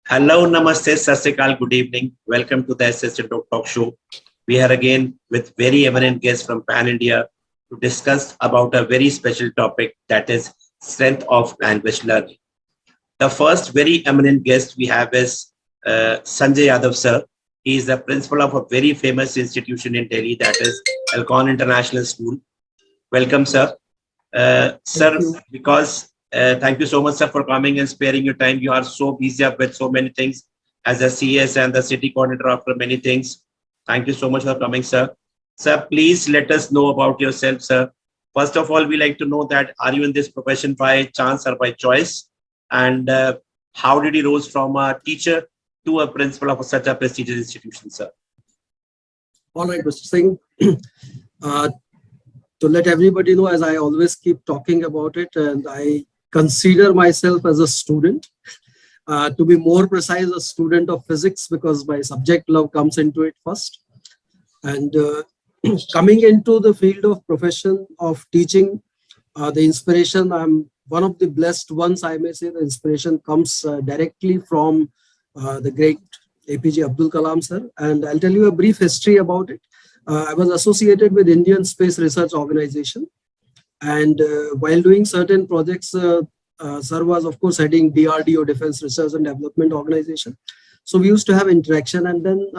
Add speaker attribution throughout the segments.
Speaker 1: Hello, Namaste, Sasrikal, good evening. Welcome to the S.S.Chandhok talk show. We are again with very eminent guests from Pan India to discuss about a very special topic, that is strength of language learning. The first very eminent guest we have is Sanjay Yadav sir. He is the principal of a very famous institution in Delhi, that is Alcon International School. Welcome, sir.
Speaker 2: Thank
Speaker 1: Sir,
Speaker 2: you.
Speaker 1: because thank you so much, sir, for coming and sparing your time. You are so busy up with so many things as a CS and the city coordinator after many things. Thank you so much for coming, sir. Sir, please let us know about yourself, sir. First of all, we like to know that are you in this profession by chance or by choice? And how did you rose from a teacher to a principal of such a prestigious institution, sir?
Speaker 2: All right, Mr. Singh. Uh, to let everybody know, as I always keep talking about it, and I consider myself as a student. To be more precise, a student of physics because my subject love comes into it first. And coming into the field of profession of teaching, the inspiration, I'm one of the blessed ones, I may say. The inspiration comes directly from the great APJ Abdul Kalam sir. And I'll tell you a brief history about it. I was associated with Indian Space Research Organization. And while doing certain projects, sir was, of course, heading DRDO, Defense Research and Development Organization. So we used to have interaction. And then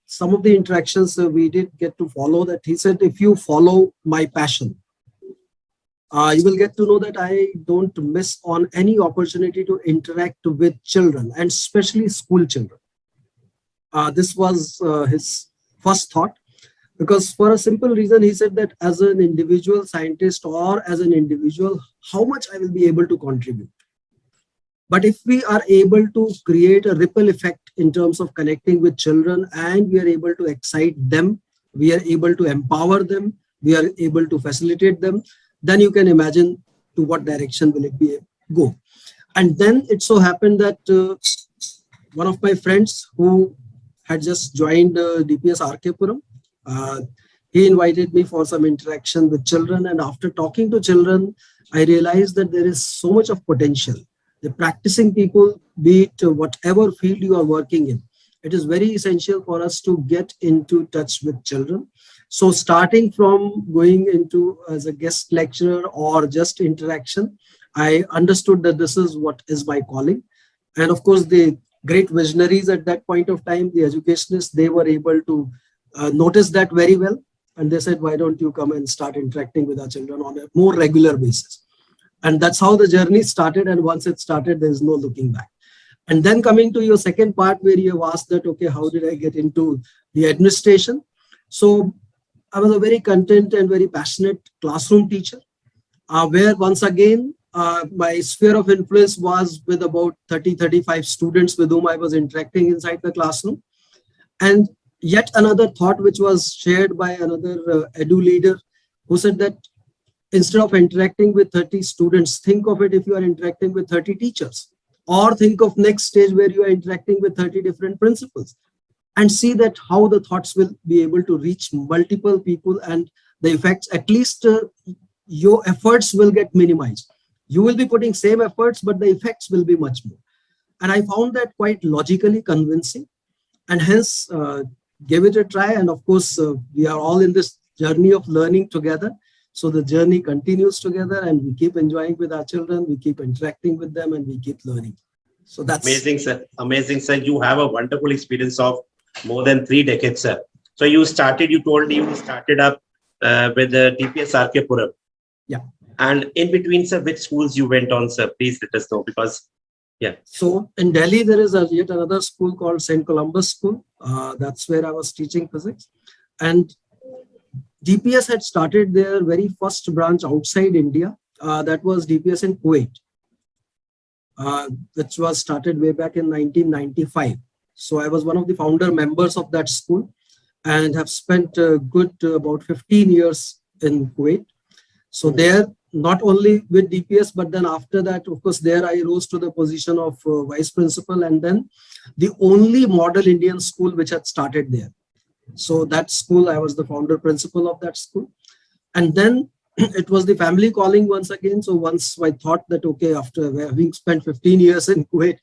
Speaker 2: some of the interactions we did get to follow that. He said, if you follow my passion, you will get to know that I don't miss on any opportunity to interact with children, and especially school children. This was his first thought, because for a simple reason, he said that as an individual scientist or as an individual, how much I will be able to contribute. But if we are able to create a ripple effect in terms of connecting with children, and we are able to excite them, we are able to empower them, we are able to facilitate them, then you can imagine to what direction will it be go. And then it so happened that one of my friends who had just joined DPS RK Puram, he invited me for some interaction with children. And after talking to children, I realized that there is so much of potential. The practicing people, be it whatever field you are working in, it is very essential for us to get into touch with children. So starting from going into as a guest lecturer or just interaction, I understood that this is what is my calling. And of course, the great visionaries at that point of time, the educationists, they were able to notice that very well. And they said, why don't you come and start interacting with our children on a more regular basis? And that's how the journey started. And once it started, there's no looking back. And then coming to your second part where you have asked that, okay, how did I get into the administration? So I was a very content and very passionate classroom teacher, where once again, my sphere of influence was with about 30-35 students with whom I was interacting inside the classroom. And yet another thought which was shared by another edu leader, who said that instead of interacting with 30 students, think of it if you are interacting with 30 teachers, or think of next stage where you are interacting with 30 different principals, and see that how the thoughts will be able to reach multiple people, and the effects, at least your efforts will get minimized. You will be putting same efforts, but the effects will be much more. And I found that quite logically convincing, and hence gave it a try. And of course, we are all in this journey of learning together. So the journey continues together, and we keep enjoying with our children, we keep interacting with them, and we keep learning. So that's
Speaker 1: amazing, sir. Amazing, sir. You have a wonderful experience of more than 3 decades, sir. So you told me you started up with the DPS RK Puram.
Speaker 2: Yeah.
Speaker 1: And in between, sir, which schools you went on, sir? Please let us know, because, yeah.
Speaker 2: So in Delhi, there is yet another school called St. Columbus School. That's where I was teaching physics. And DPS had started their very first branch outside India. That was DPS in Kuwait, which was started way back in 1995. So I was one of the founder members of that school, and have spent a good about 15 years in Kuwait. So there, not only with DPS, but then after that, of course, there I rose to the position of vice principal, and then the only model Indian school which had started there. So that school, I was the founder principal of that school. And then it was the family calling once again. So once I thought that, okay, after having spent 15 years in Kuwait,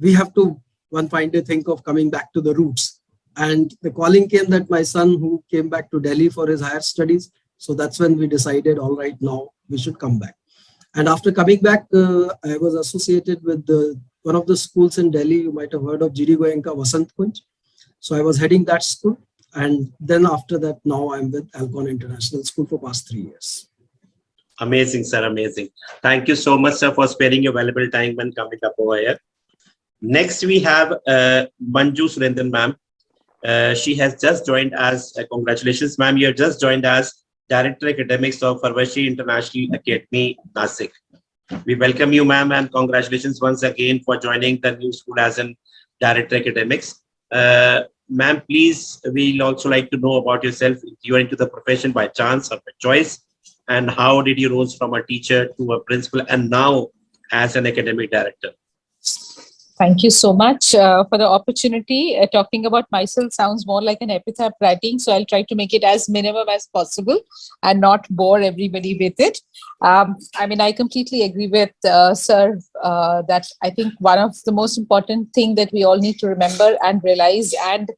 Speaker 2: we have to one fine day think of coming back to the roots. And the calling came that my son who came back to Delhi for his higher studies. So that's when we decided, all right, now we should come back. And after coming back, I was associated with one of the schools in Delhi. You might have heard of GD Goenka Vasant Kunj. So I was heading that school. And then after that, now I'm with Alcon International School for past 3 years.
Speaker 1: Amazing, sir. Amazing. Thank you so much, sir, for sparing your valuable time and coming up over here. Next, we have Manju Surendran, ma'am. She has just joined as, congratulations, ma'am. You have just joined as Director Academics of Farvashi International Academy, Nasik. We welcome you, ma'am, and congratulations once again for joining the new school as an Director Academics. Ma'am, please, we'll also like to know about yourself. You are into the profession by chance or by choice, and how did you rose from a teacher to a principal and now as an academic director?
Speaker 3: Thank you so much for the opportunity. Talking about myself sounds more like an epitaph writing, so I'll try to make it as minimum as possible and not bore everybody with it. I mean, I completely agree with Sir that I think one of the most important thing that we all need to remember and realize and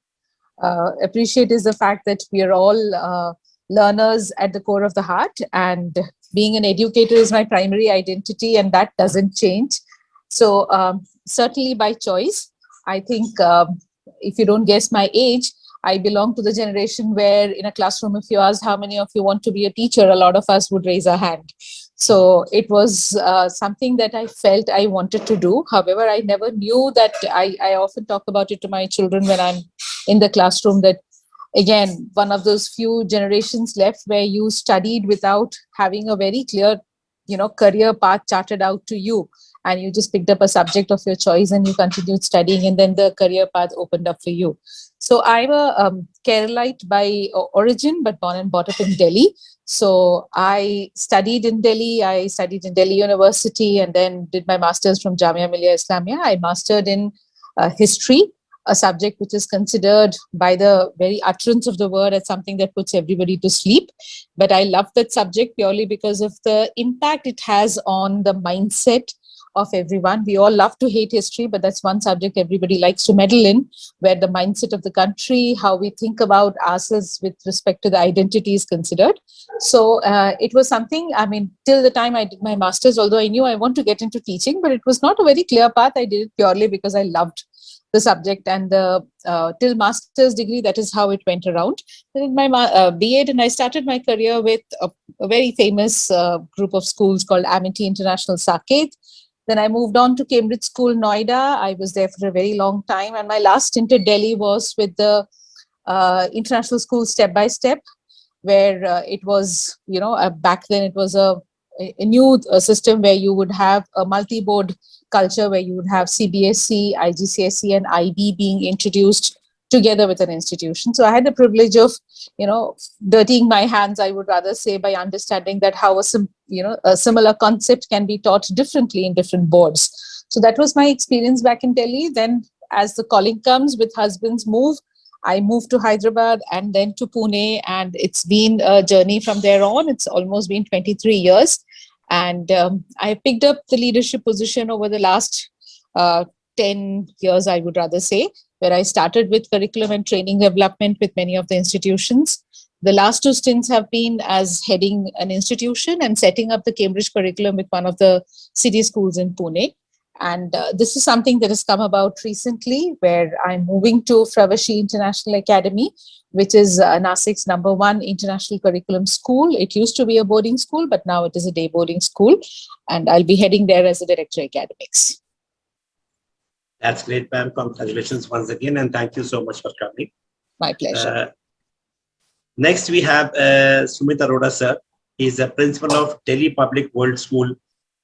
Speaker 3: appreciate is the fact that we are all learners at the core of the heart, and being an educator is my primary identity, and that doesn't change. So certainly by choice, I think if you don't guess my age, I belong to the generation where in a classroom, if you asked how many of you want to be a teacher, a lot of us would raise our hand. So it was something that I felt I wanted to do. However, I never knew that I often talk about it to my children when I'm in the classroom that, again, one of those few generations left where you studied without having a very clear, career path charted out to you. And you just picked up a subject of your choice and you continued studying, and then the career path opened up for you. So I'm a Keralite by origin, but born and brought up in Delhi. So I studied in Delhi. I studied in Delhi University and then did my master's from Jamia Millia Islamia. I mastered in history, a subject which is considered by the very utterance of the word as something that puts everybody to sleep. But I love that subject purely because of the impact it has on the mindset of everyone. We all love to hate history, but that's one subject everybody likes to meddle in, where the mindset of the country, how we think about ourselves with respect to the identity is considered. So it was something, I mean, till the time I did my master's, although I knew I want to get into teaching, but it was not a very clear path. I did it purely because I loved the subject, and the till master's degree, that is how it went around. Then in my B.Ed, and I started my career with a very famous group of schools called Amity International Saket. Then I moved on to Cambridge School, Noida. I was there for a very long time. And my last stint at Delhi was with the international school Step by Step, where it was, back then it was a new system where you would have a multi-board culture, where you would have CBSE, IGCSE, and IB being introduced together with an institution. So I had the privilege of, dirtying my hands, I would rather say, by understanding that how a similar concept can be taught differently in different boards. So that was my experience back in Delhi. Then as the calling comes with husband's move, I moved to Hyderabad and then to Pune, and it's been a journey from there on. It's almost been 23 years. And I picked up the leadership position over the last 10 years, I would rather say, where I started with curriculum and training development with many of the institutions. The last two stints have been as heading an institution and setting up the Cambridge curriculum with one of the city schools in Pune. And this is something that has come about recently, where I'm moving to Farvashi International Academy, which is Nasik's #1 international curriculum school. It used to be a boarding school, but now it is a day boarding school. And I'll be heading there as a director academics.
Speaker 1: That's great, ma'am. Congratulations once again, and thank you so much for coming.
Speaker 3: My pleasure.
Speaker 1: Next, we have Sumit Arora, sir. He's a principal of Delhi Public World School,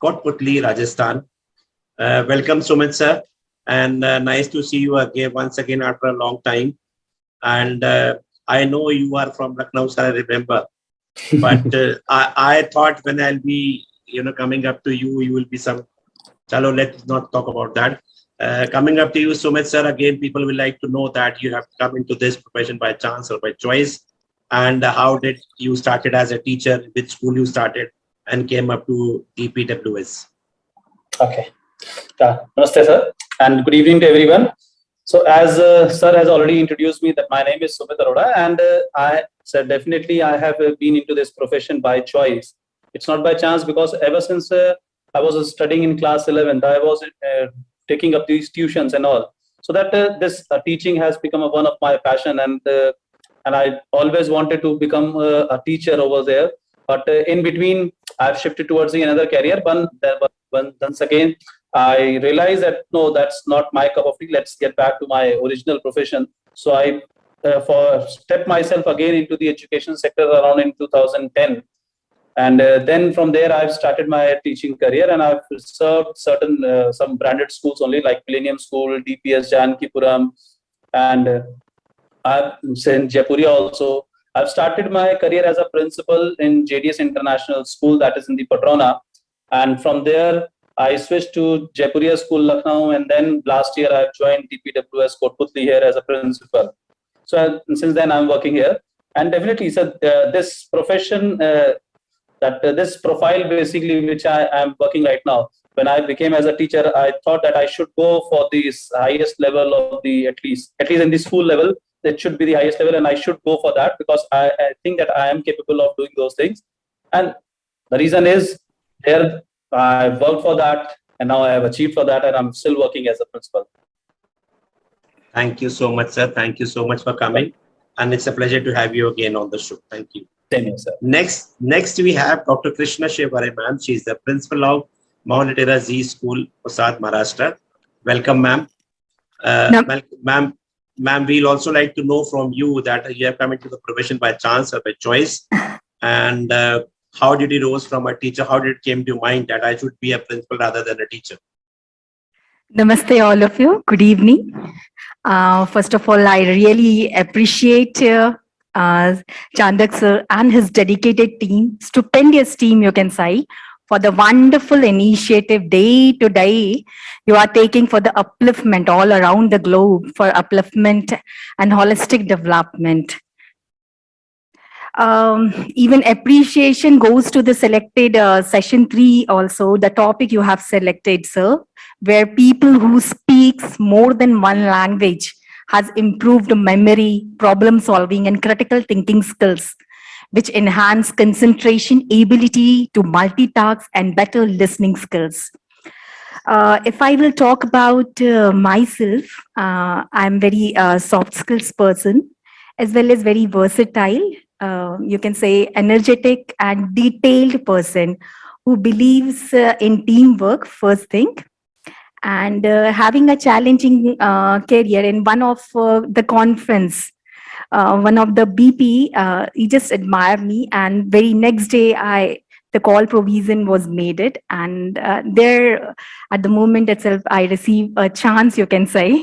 Speaker 1: Kotputli, Rajasthan. Welcome, Sumit, sir. And nice to see you again once again after a long time. And I know you are from Lucknow, sir, I remember. But I thought when I'll be, coming up to you, you will be some. Chalo, let's not talk about that. Coming up to you, Sumit, sir, again, people will like to know that you have come into this profession by chance or by choice. And how did you started as a teacher, which school you started, and came up to DPWS?
Speaker 4: Okay. Namaste, sir. and good evening to everyone. So, as Sir has already introduced me, that my name is Sumit Arora, and I said definitely I have been into this profession by choice. It's not by chance, because ever since I was studying in class 11th, I was taking up these tuitions and all. So that this teaching has become one of my passion, and I always wanted to become a teacher over there. But in between, I've shifted towards the another career. But once again, I realized that no, that's not my cup of tea. Let's get back to my original profession. So I for stepped myself again into the education sector around in 2010, and then from there I've started my teaching career, and I've served certain some branded schools only, like Millennium School, DPS Jankipuram, and I've in Jaipuria also. I've started my career as a principal in JDS International School, that is in the Patrona, and from there I switched to Jaipuria School, Lucknow, and then last year I've joined DPWS Kotputli here as a principal. So since then I'm working here, and definitely, so this profession, this profile basically which I am working right now. When I became as a teacher, I thought that I should go for this highest level of the at least in the school level. That should be the highest level, and I should go for that, because I think that I am capable of doing those things. And the reason is, there I worked for that, and now I have achieved for that, and I'm still working as a principal.
Speaker 1: Thank you so much, sir. Thank you so much for coming. And it's a pleasure to have you again on the show. Thank you.
Speaker 4: Same here, sir.
Speaker 1: Next we have Dr. Krishna Shevare, ma'am. She is the principal of Mount Litera Z School, Osad, Maharashtra. Welcome, ma'am. Ma'am, we'll also like to know from you that you have come into the profession by chance or by choice. And how did you rose from a teacher? How did it came to mind that I should be a principal rather than a teacher?
Speaker 5: Namaste, all of you. Good evening. First of all, I really appreciate Chandhok sir and his dedicated team, stupendous team, you can say, for the wonderful initiative day to day you are taking for the upliftment all around the globe, for upliftment and holistic development. Even appreciation goes to the selected session 3 also, the topic you have selected, sir, where people who speaks more than one language has improved memory, problem solving, and critical thinking skills, which enhance concentration, ability to multitask, and better listening skills. If I will talk about myself, I'm very soft skills person, as well as very versatile, you can say energetic and detailed person who believes in teamwork first thing, and having a challenging career in one of the conference, one of the BP, he just admired me, and very next day the call provision was made it, and there at the moment itself I received a chance, you can say,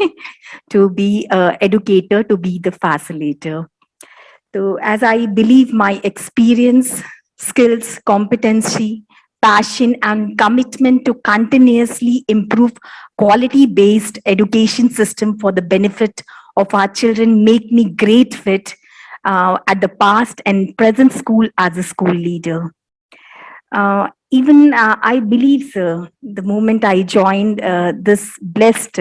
Speaker 5: to be a educator, to be the facilitator. So as I believe my experience, skills, competency, passion, and commitment to continuously improve quality-based education system for the benefit of our children make me great fit at the past and present school as a school leader. Even I believe, sir, the moment I joined this blessed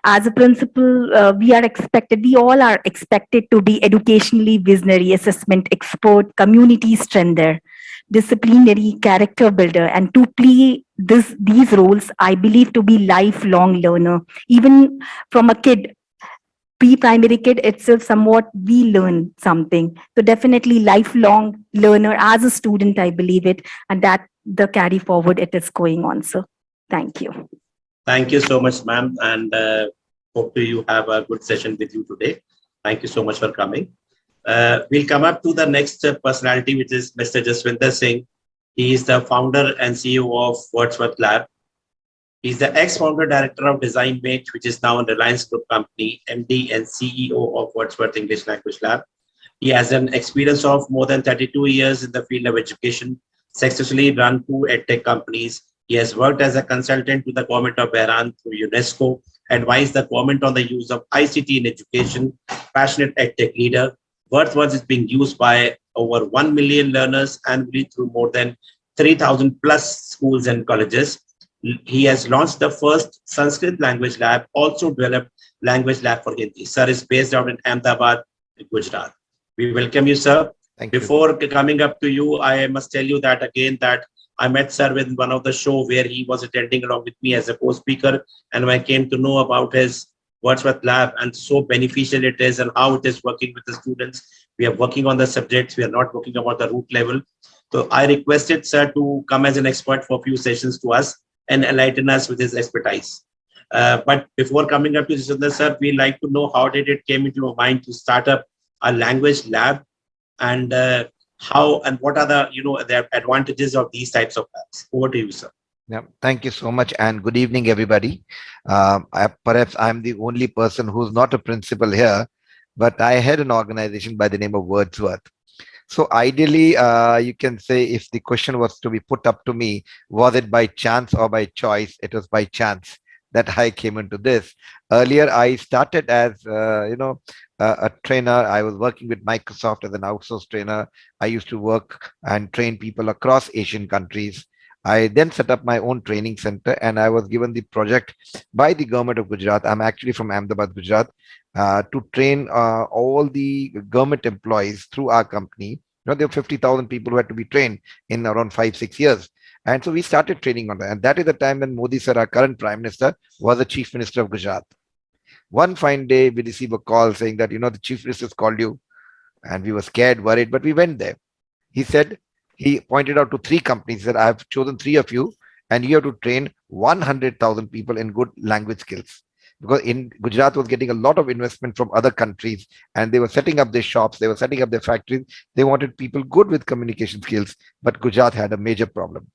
Speaker 5: as a principal, we all are expected to be educationally visionary, assessment expert, community strengthener, disciplinary character builder, and to play these roles, I believe to be lifelong learner. Even from a kid, pre-primary kid itself, somewhat we learn something. So definitely lifelong learner as a student, I believe it, and that the carry forward it is going on. So thank you.
Speaker 1: Thank you so much, ma'am, and hope you have a good session with you today. Thank you so much for coming. We'll come up to the next personality, which is Mr. Jaswinder Singh. He is the founder and CEO of Wordsworth Lab. He's the ex-founder director of DesignMate, which is now a Reliance Group company, MD and CEO of Wordsworth English Language Lab. He has an experience of more than 32 years in the field of education, successfully run 2 edtech companies. He has worked as a consultant to the government of Bahrain through UNESCO, advised the government on the use of ICT in education, passionate edtech leader. Wordsworth is being used by over 1 million learners annually through more than 3,000 plus schools and colleges. He has launched the first Sanskrit language lab, also developed language lab for Hindi. Sir is based out in Ahmedabad, Gujarat. We welcome you, sir.
Speaker 6: Thank you.
Speaker 1: Before coming up to you, I must tell you that again that I met sir with one of the show where he was attending along with me as a co-speaker, and I came to know about his Wordsworth Lab and so beneficial it is and how it is working with the students. We are working on the subjects. We are not working about the root level. So I requested sir to come as an expert for a few sessions to us and enlighten us with his expertise. But before coming up to this, sir, we like to know how did it came into your mind to start up a language lab, and how and what are the the advantages of these types of labs? Over to you, sir.
Speaker 6: Yeah, thank you so much, and good evening, everybody. Perhaps I'm the only person who's not a principal here, but I had an organization by the name of Wordsworth. So ideally, you can say if the question was to be put up to me, was it by chance or by choice? It was by chance that I came into this. Earlier, I started as, a trainer. I was working with Microsoft as an outsourced trainer. I used to work and train people across Asian countries. I then set up my own training center, and I was given the project by the government of Gujarat. I'm actually from Ahmedabad, Gujarat, to train all the government employees through our company. There were 50,000 people who had to be trained in around 5, 6 years. And so we started training on that. And that is the time when Modi sir, our current prime minister, was the chief minister of Gujarat. One fine day, we received a call saying that, the chief minister's called you. And we were scared, worried, but we went there. He said, he pointed out to 3 companies that I have chosen 3 of you, and you have to train 100,000 people in good language skills. Because in Gujarat was getting a lot of investment from other countries, and they were setting up their shops, they were setting up their factories. They wanted people good with communication skills, but Gujarat had a major problem.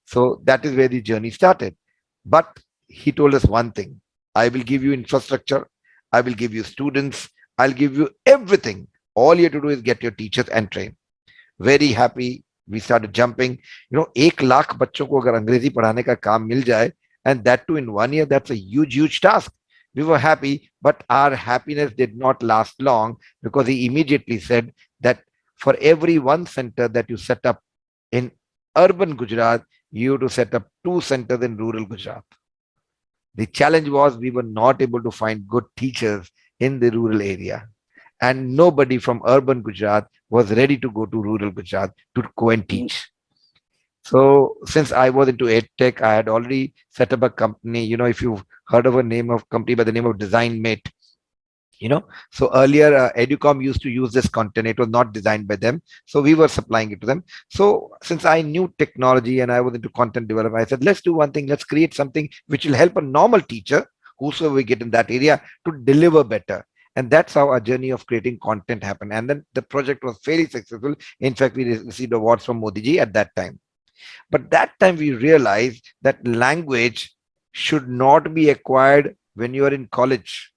Speaker 6: So that is where the journey started. But he told us one thing: I will give you infrastructure, I will give you students, I'll give you everything. All you have to do is get your teachers and train. Very happy. We started jumping. 1 lakh बच्चों को अगर अंग्रेजी पढ़ाने का काम मिल जाए, and that too in 1 year, that's a huge task. We were happy, but our happiness did not last long, because he immediately said that for every one center that you set up in urban Gujarat, you have to set up 2 centers in rural Gujarat. The challenge was we were not able to find good teachers in the rural area, and nobody from urban Gujarat was ready to go to rural Gujarat to go and teach. So since I was into EdTech, I had already set up a company. If you've heard of a name of company by the name of Design Mate, so earlier Educom used to use this content. It was not designed by them, so we were supplying it to them. So since I knew technology and I was into content development, I said, let's do one thing. Let's create something which will help a normal teacher, whosoever we get in that area, to deliver better. And that's how our journey of creating content happened. And then the project was fairly successful. In fact, we received awards from Modi ji at that time. But that time we realized that language should not be acquired when you are in college.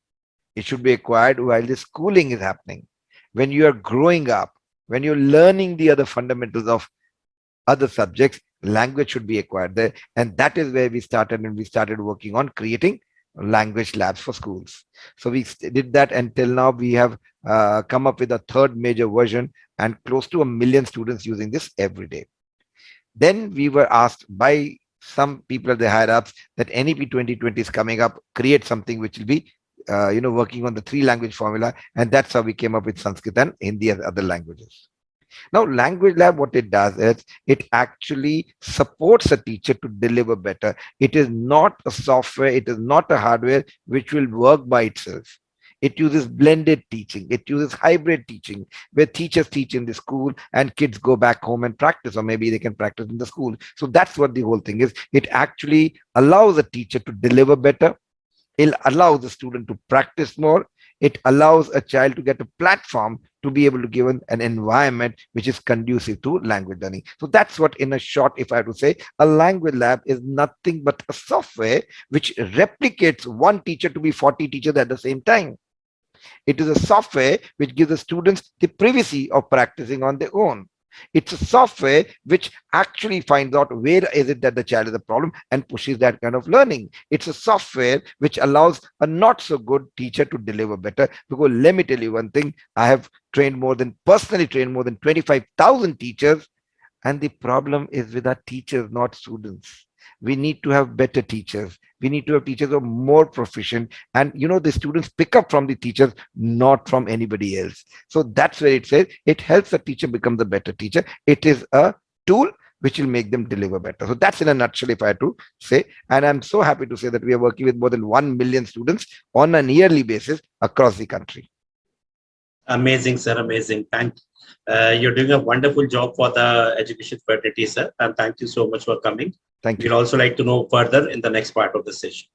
Speaker 6: It should be acquired while the schooling is happening. When you are growing up, when you're learning the other fundamentals of other subjects, language should be acquired there. And that is where we started, and we started working on creating language labs for schools. So we did that, and till now we have come up with a third major version, and close to 1 million students using this every day. Then we were asked by some people at the higher ups that NEP 2020 is coming up, create something which will be working on the 3 language formula, and that's how we came up with Sanskrit and Hindi as other languages. Now, Language Lab, what it does is it actually supports a teacher to deliver better. It is not a software, it is not a hardware which will work by itself. It uses blended teaching. It uses hybrid teaching, where teachers teach in the school and kids go back home and practice, or maybe they can practice in the school. So that's what the whole thing is. It actually allows a teacher to deliver better. It allows the student to practice more. It allows a child to get a platform to be able to give an environment which is conducive to language learning. So that's what, in a short, if I have to say, a language lab is nothing but a software which replicates one teacher to be 40 teachers at the same time. It is a software which gives the students the privacy of practicing on their own. It's a software which actually finds out where is it that the child is a problem and pushes that kind of learning. It's a software which allows a not so good teacher to deliver better. Because let me tell you one thing, I have personally trained more than 25,000 teachers, And the problem is with our teachers, not students. We need to have better teachers. We need to have teachers who are more proficient. And the students pick up from the teachers, not from anybody else. So that's where it says it helps the teacher become the better teacher. It is a tool which will make them deliver better. So that's in a nutshell, if I had to say. And I'm so happy to say that we are working with more than 1 million students on a yearly basis across the country.
Speaker 1: Amazing, sir. Amazing. You're doing a wonderful job for the education fraternity, sir. And thank you so much for coming.
Speaker 6: Thank you.
Speaker 1: We'd also like to know further in the next part of the session.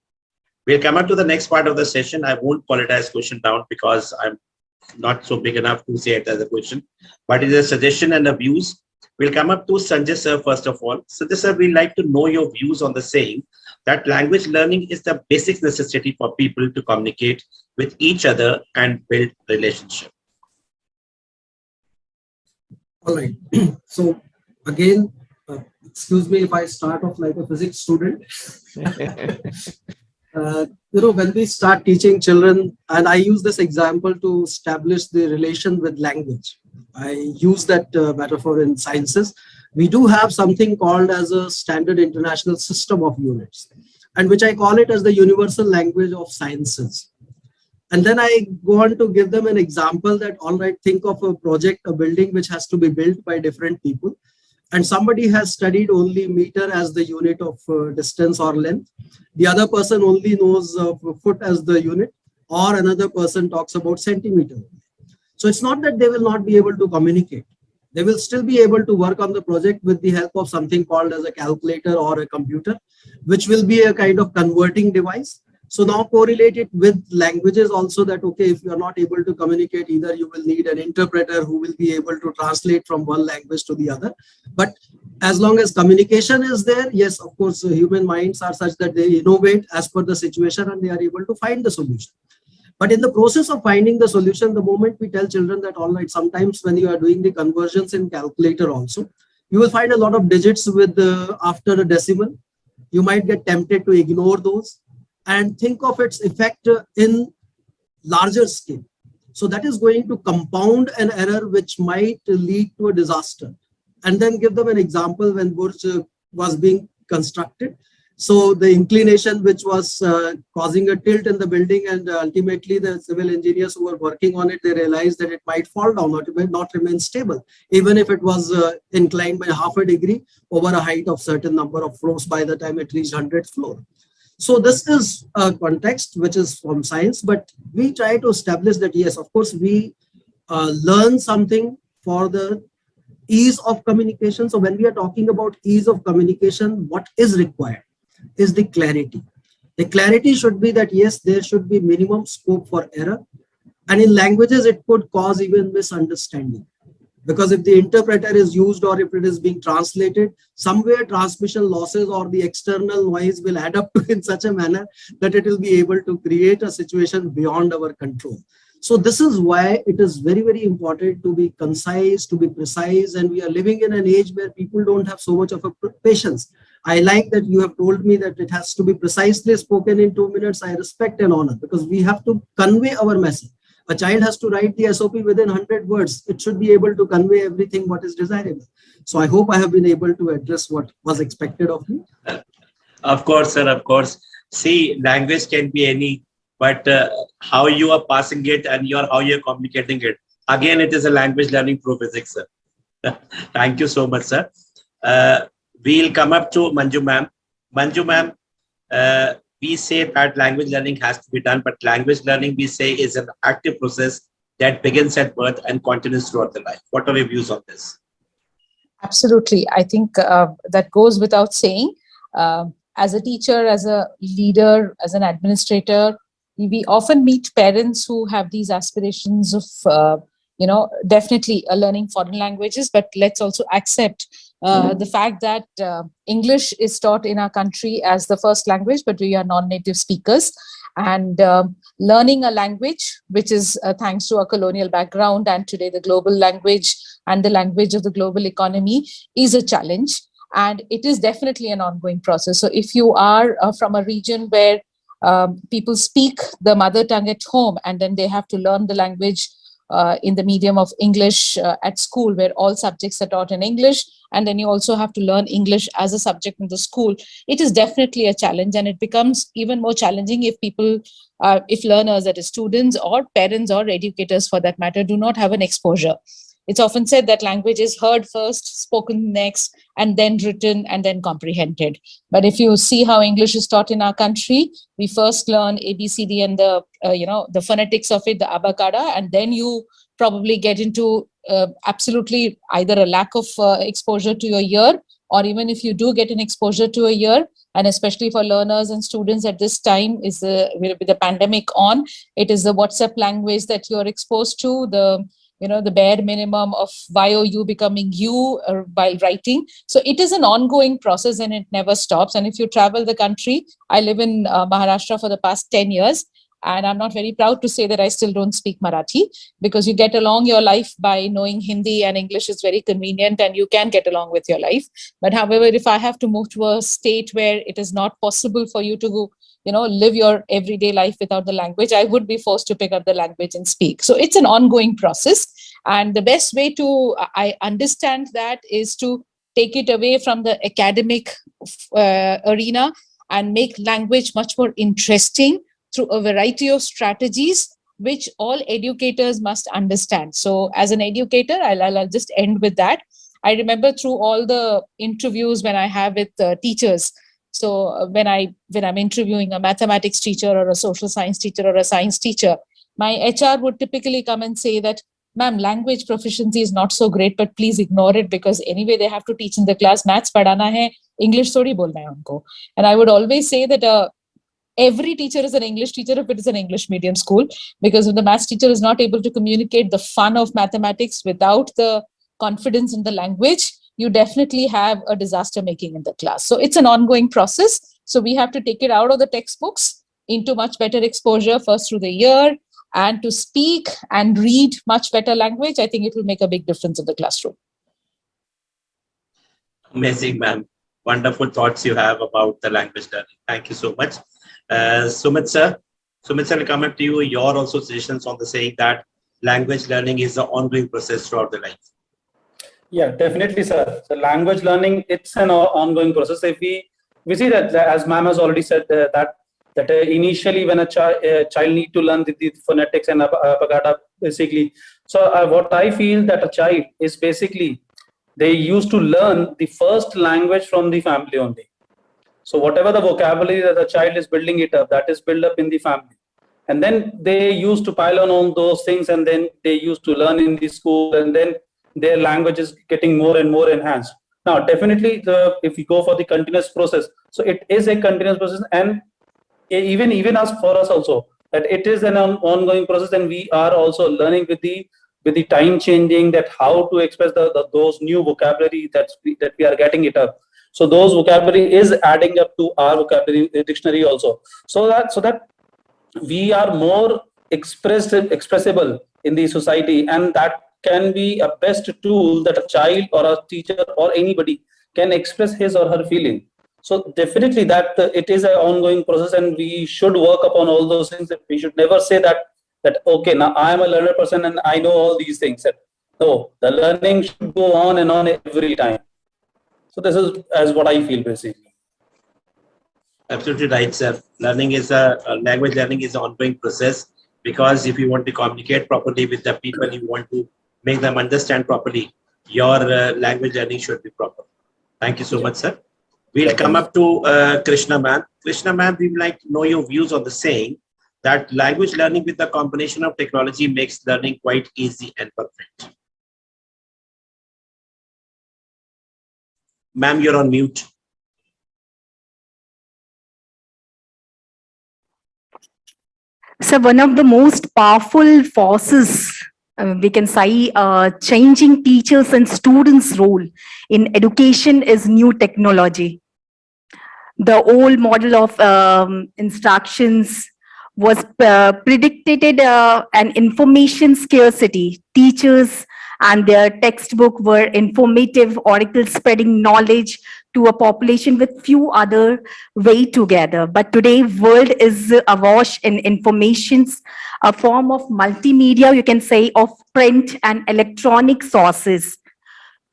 Speaker 1: We'll come up to the next part of the session. I won't call it as question down because I'm not so big enough to say it as a question, but it is a suggestion and a views. We'll come up to Sanjay sir first of all. Sanjay sir, we'd like to know your views on the saying that language learning is the basic necessity for people to communicate with each other and build relationship.
Speaker 2: All right. So again, excuse me if I start off like a physics student. When we start teaching children, and I use this example to establish the relation with language. I use that metaphor in sciences. We do have something called as a standard international system of units, and which I call it as the universal language of sciences. And then I go on to give them an example that, all right, think of a project, a building which has to be built by different people. And somebody has studied only meter as the unit of distance or length. The other person only knows foot as the unit, or another person talks about centimeter. So it's not that they will not be able to communicate. They will still be able to work on the project with the help of something called as a calculator or a computer, which will be a kind of converting device. So now correlate it with languages also, that, okay, if you are not able to communicate, either you will need an interpreter who will be able to translate from one language to the other. But as long as communication is there, yes, of course, human minds are such that they innovate as per the situation and they are able to find the solution. But in the process of finding the solution, the moment we tell children that, all right, sometimes when you are doing the conversions in calculator also, you will find a lot of digits with after a decimal. You might get tempted to ignore those and think of its effect in larger scale. So that is going to compound an error which might lead to a disaster. And then give them an example when Burj was being constructed. So the inclination which was causing a tilt in the building, and ultimately the civil engineers who were working on it, they realized that it might fall down or it might not remain stable, even if it was inclined by half a degree over a height of certain number of floors by the time it reached 100th floor. So this is a context which is from science, but we try to establish that, yes, of course, we learn something for the ease of communication. So when we are talking about ease of communication, what is required is the clarity. The clarity should be that, yes, there should be minimum scope for error. And in languages, it could cause even misunderstanding. Because if the interpreter is used or if it is being translated, somewhere transmission losses or the external noise will add up to in such a manner that it will be able to create a situation beyond our control. So this is why it is very, very important to be concise, to be precise. And we are living in an age where people don't have so much of a patience. I like that you have told me that it has to be precisely spoken in 2 minutes. I respect and honor, because we have to convey our message. A child has to write the SOP within 100 words. It should be able to convey everything what is desirable. So I hope I have been able to address what was expected of me.
Speaker 1: Of course, sir, of course. See, language can be any, but how you are passing it and how you're communicating it. Again, it is a language learning through physics, sir. Thank you so much, sir. We'll come up to Manju ma'am. Manju ma'am, we say that language learning has to be done, but language learning, we say, is an active process that begins at birth and continues throughout the life. What are your views on this?
Speaker 3: Absolutely. I think that goes without saying. As a teacher, as a leader, as an administrator, we often meet parents who have these aspirations of, definitely learning foreign languages, but let's also accept the fact that English is taught in our country as the first language, but we are non-native speakers. And learning a language, which is thanks to a colonial background and today the global language and the language of the global economy, is a challenge. And it is definitely an ongoing process. So if you are from a region where people speak the mother tongue at home and then they have to learn the language in the medium of English at school, where all subjects are taught in English, and then you also have to learn English as a subject in the school, it is definitely a challenge, and it becomes even more challenging if if learners, that is students or parents or educators for that matter, do not have an exposure. It's often said that language is heard first, spoken next, and then written and then comprehended. But if you see how English is taught in our country, we first learn ABCD and the phonetics of it, the abacada, and then you probably get into absolutely either a lack of exposure to your ear, or even if you do get an exposure to a ear, and especially for learners and students at this time is with the pandemic on, it is the WhatsApp language that you're exposed to, the bare minimum of YOU becoming you while writing. So it is an ongoing process and it never stops. And if you travel the country, I live in Maharashtra for the past 10 years. And I'm not very proud to say that I still don't speak Marathi, because you get along your life by knowing Hindi, and English is very convenient and you can get along with your life. But however, if I have to move to a state where it is not possible for you to live your everyday life without the language, I would be forced to pick up the language and speak. So it's an ongoing process. And the best way to, I understand that, is to take it away from the academic arena and make language much more interesting through a variety of strategies, which all educators must understand. So as an educator, I'll just end with that. I remember through all the interviews when I have with teachers, so when I'm interviewing a mathematics teacher or a social science teacher or a science teacher, my HR would typically come and say that, ma'am, language proficiency is not so great, but please ignore it, because anyway they have to teach in the class, maths padhana hai, English thodi bolna hai unko. And I would always say that every teacher is an English teacher if it is an English medium school, because if the maths teacher is not able to communicate the fun of mathematics without the confidence in the language, you definitely have a disaster making in the class. So it's an ongoing process. So we have to take it out of the textbooks into much better exposure, first through the ear, and to speak and read much better language. I think it will make a big difference in the classroom.
Speaker 1: Amazing, ma'am. Wonderful thoughts you have about the language learning. Thank you so much. Sumit sir, I'll come up to you. Your also suggestions on the saying that language learning is an ongoing process throughout the life.
Speaker 4: Yeah, definitely, sir. So language learning, it's an ongoing process. If we see that, as ma'am has already said, that initially when a child need to learn the phonetics and abacada, basically. So what I feel that a child is basically, they used to learn the first language from the family only. So whatever the vocabulary that the child is building it up, that is built up in the family. And then they used to pile on those things, and then they used to learn in the school, and then their language is getting more and more enhanced. Now, definitely, if we go for the continuous process, so it is a continuous process, and even as for us also, that it is an ongoing process, and we are also learning with the time changing, that how to express those new vocabulary that we are getting it up. So those vocabulary is adding up to our vocabulary dictionary also. So that we are more expressible in the society, and that can be a best tool that a child or a teacher or anybody can express his or her feeling. So definitely that it is an ongoing process, and we should work upon all those things. That we should never say that okay, now I am a learner person and I know all these things. That no, the learning should go on and on every time. So this is as what I feel basically.
Speaker 1: Absolutely right, sir. Learning is language learning is an ongoing process, because if you want to communicate properly with the people, you want to make them understand properly, your language learning should be proper. Thank you so much, sir. We'll come up to Krishna ma'am. Krishna ma'am, we would like to know your views on the saying that language learning with the combination of technology makes learning quite easy and perfect. Ma'am, you're on mute.
Speaker 5: So one of the most powerful forces, we can say, changing teachers and students' role in education is new technology. The old model of instructions was predicted an information scarcity. Teachers and their textbook were informative oracles spreading knowledge to a population with few other way together. But today, world is awash in informations, a form of multimedia, you can say, of print and electronic sources.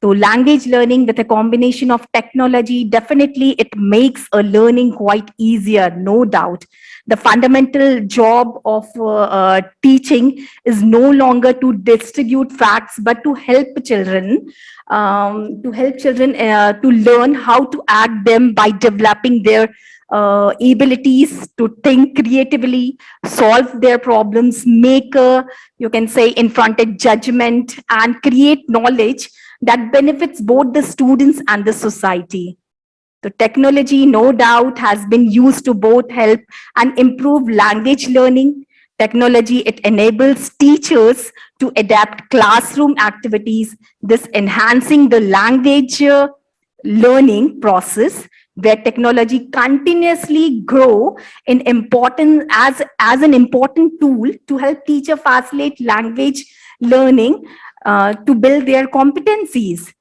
Speaker 5: So language learning with a combination of technology, definitely it makes a learning quite easier, no doubt. The fundamental job of teaching is no longer to distribute facts, but to help children to learn how to act them by developing their abilities to think creatively, solve their problems, make you can say confronted judgment, and create knowledge that benefits both the students and the society. The technology, no doubt, has been used to both help and improve language learning. Technology, it enables teachers to adapt classroom activities, this enhancing the language learning process where technology continuously grow in important as an important tool to help teacher facilitate language learning to build their competencies.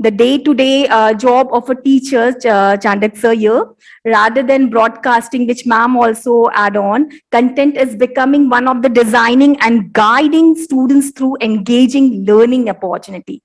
Speaker 5: The day-to-day job of a teacher, Chandak sir here, rather than broadcasting, which ma'am also add on, content is becoming one of the designing and guiding students through engaging learning opportunity.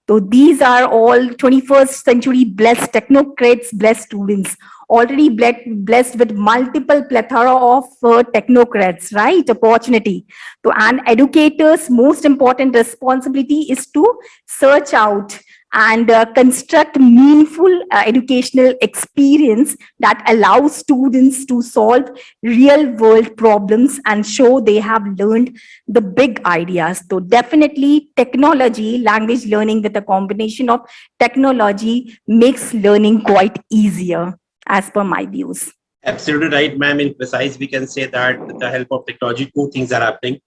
Speaker 5: So these are all 21st century blessed technocrats, blessed students, already blessed with multiple plethora of technocrats, right? Opportunity. So, and educators' most important responsibility is to search out and construct meaningful educational experience that allows students to solve real world problems and show they have learned the big ideas. So definitely technology, language learning with a combination of technology makes learning quite easier as per my views.
Speaker 1: Absolutely right, ma'am. In precise, we can say that with the help of technology, two things are happening.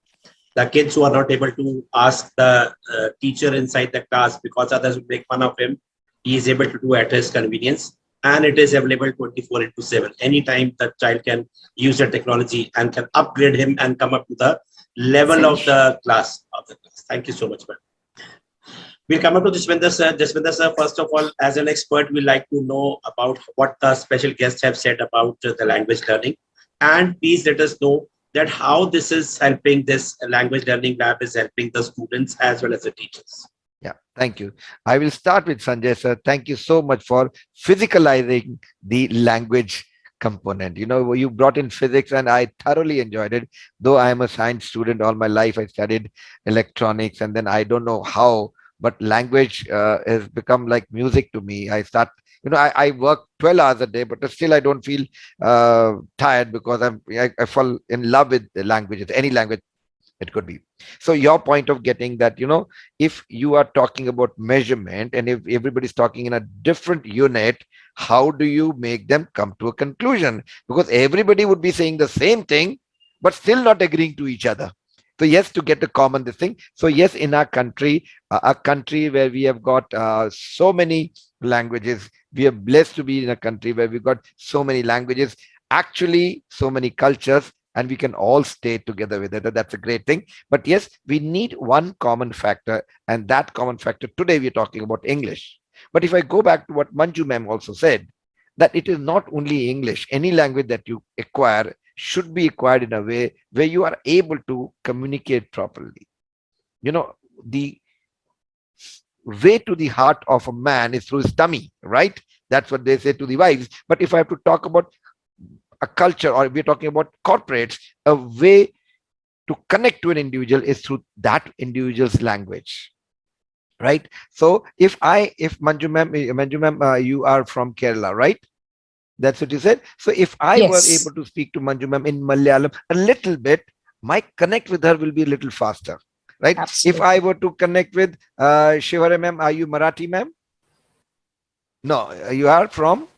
Speaker 1: The kids who are not able to ask the teacher inside the class because others will make fun of him, he is able to do at his convenience. And it is available 24 into 7. Anytime the child can use the technology and can upgrade him and come up to the level of the class. Thank you so much, ma'am. We'll come up to Jaswinder sir. Jaswinder sir, first of all, as an expert, we'd like to know about what the special guests have said about the language learning. And please let us know that how this is helping, this language learning lab is helping the students as well as the teachers.
Speaker 6: Yeah, thank you. I will start with Sanjay sir. Thank you so much for physicalizing the language component. You know, you brought in physics and I thoroughly enjoyed it. Though I am a science student all my life, I studied electronics and then I don't know how, but language has become like music to me. I start, I work 12 hours a day, but still I don't feel tired because I fall in love with the languages, any language it could be. So your point of getting that, if you are talking about measurement and if everybody's talking in a different unit, how do you make them come to a conclusion? Because everybody would be saying the same thing, but still not agreeing to each other. So yes, to get a common this thing. So yes, in our country, a country where we have got so many languages, we are blessed to be in a country where we've got so many languages, actually so many cultures, and we can all stay together with it. That's a great thing. But yes, we need one common factor, and that common factor today we're talking about English. But if I go back to what Manju ma'am also said, that it is not only English, any language that you acquire should be acquired in a way where you are able to communicate properly. The way to the heart of a man is through his tummy, right? That's what they say to the wives. But if I have to talk about a culture, or we're talking about corporates, a way to connect to an individual is through that individual's language, right? So if Manju ma'am, you are from Kerala, right? That's what you said. So if I were
Speaker 3: Yes,
Speaker 6: able to speak to Manju ma'am in Malayalam a little bit, my connect with her will be a little faster, right? If I
Speaker 3: absolutely.
Speaker 6: were to connect with Shivare ma'am, are you Marathi ma'am? No, you are from?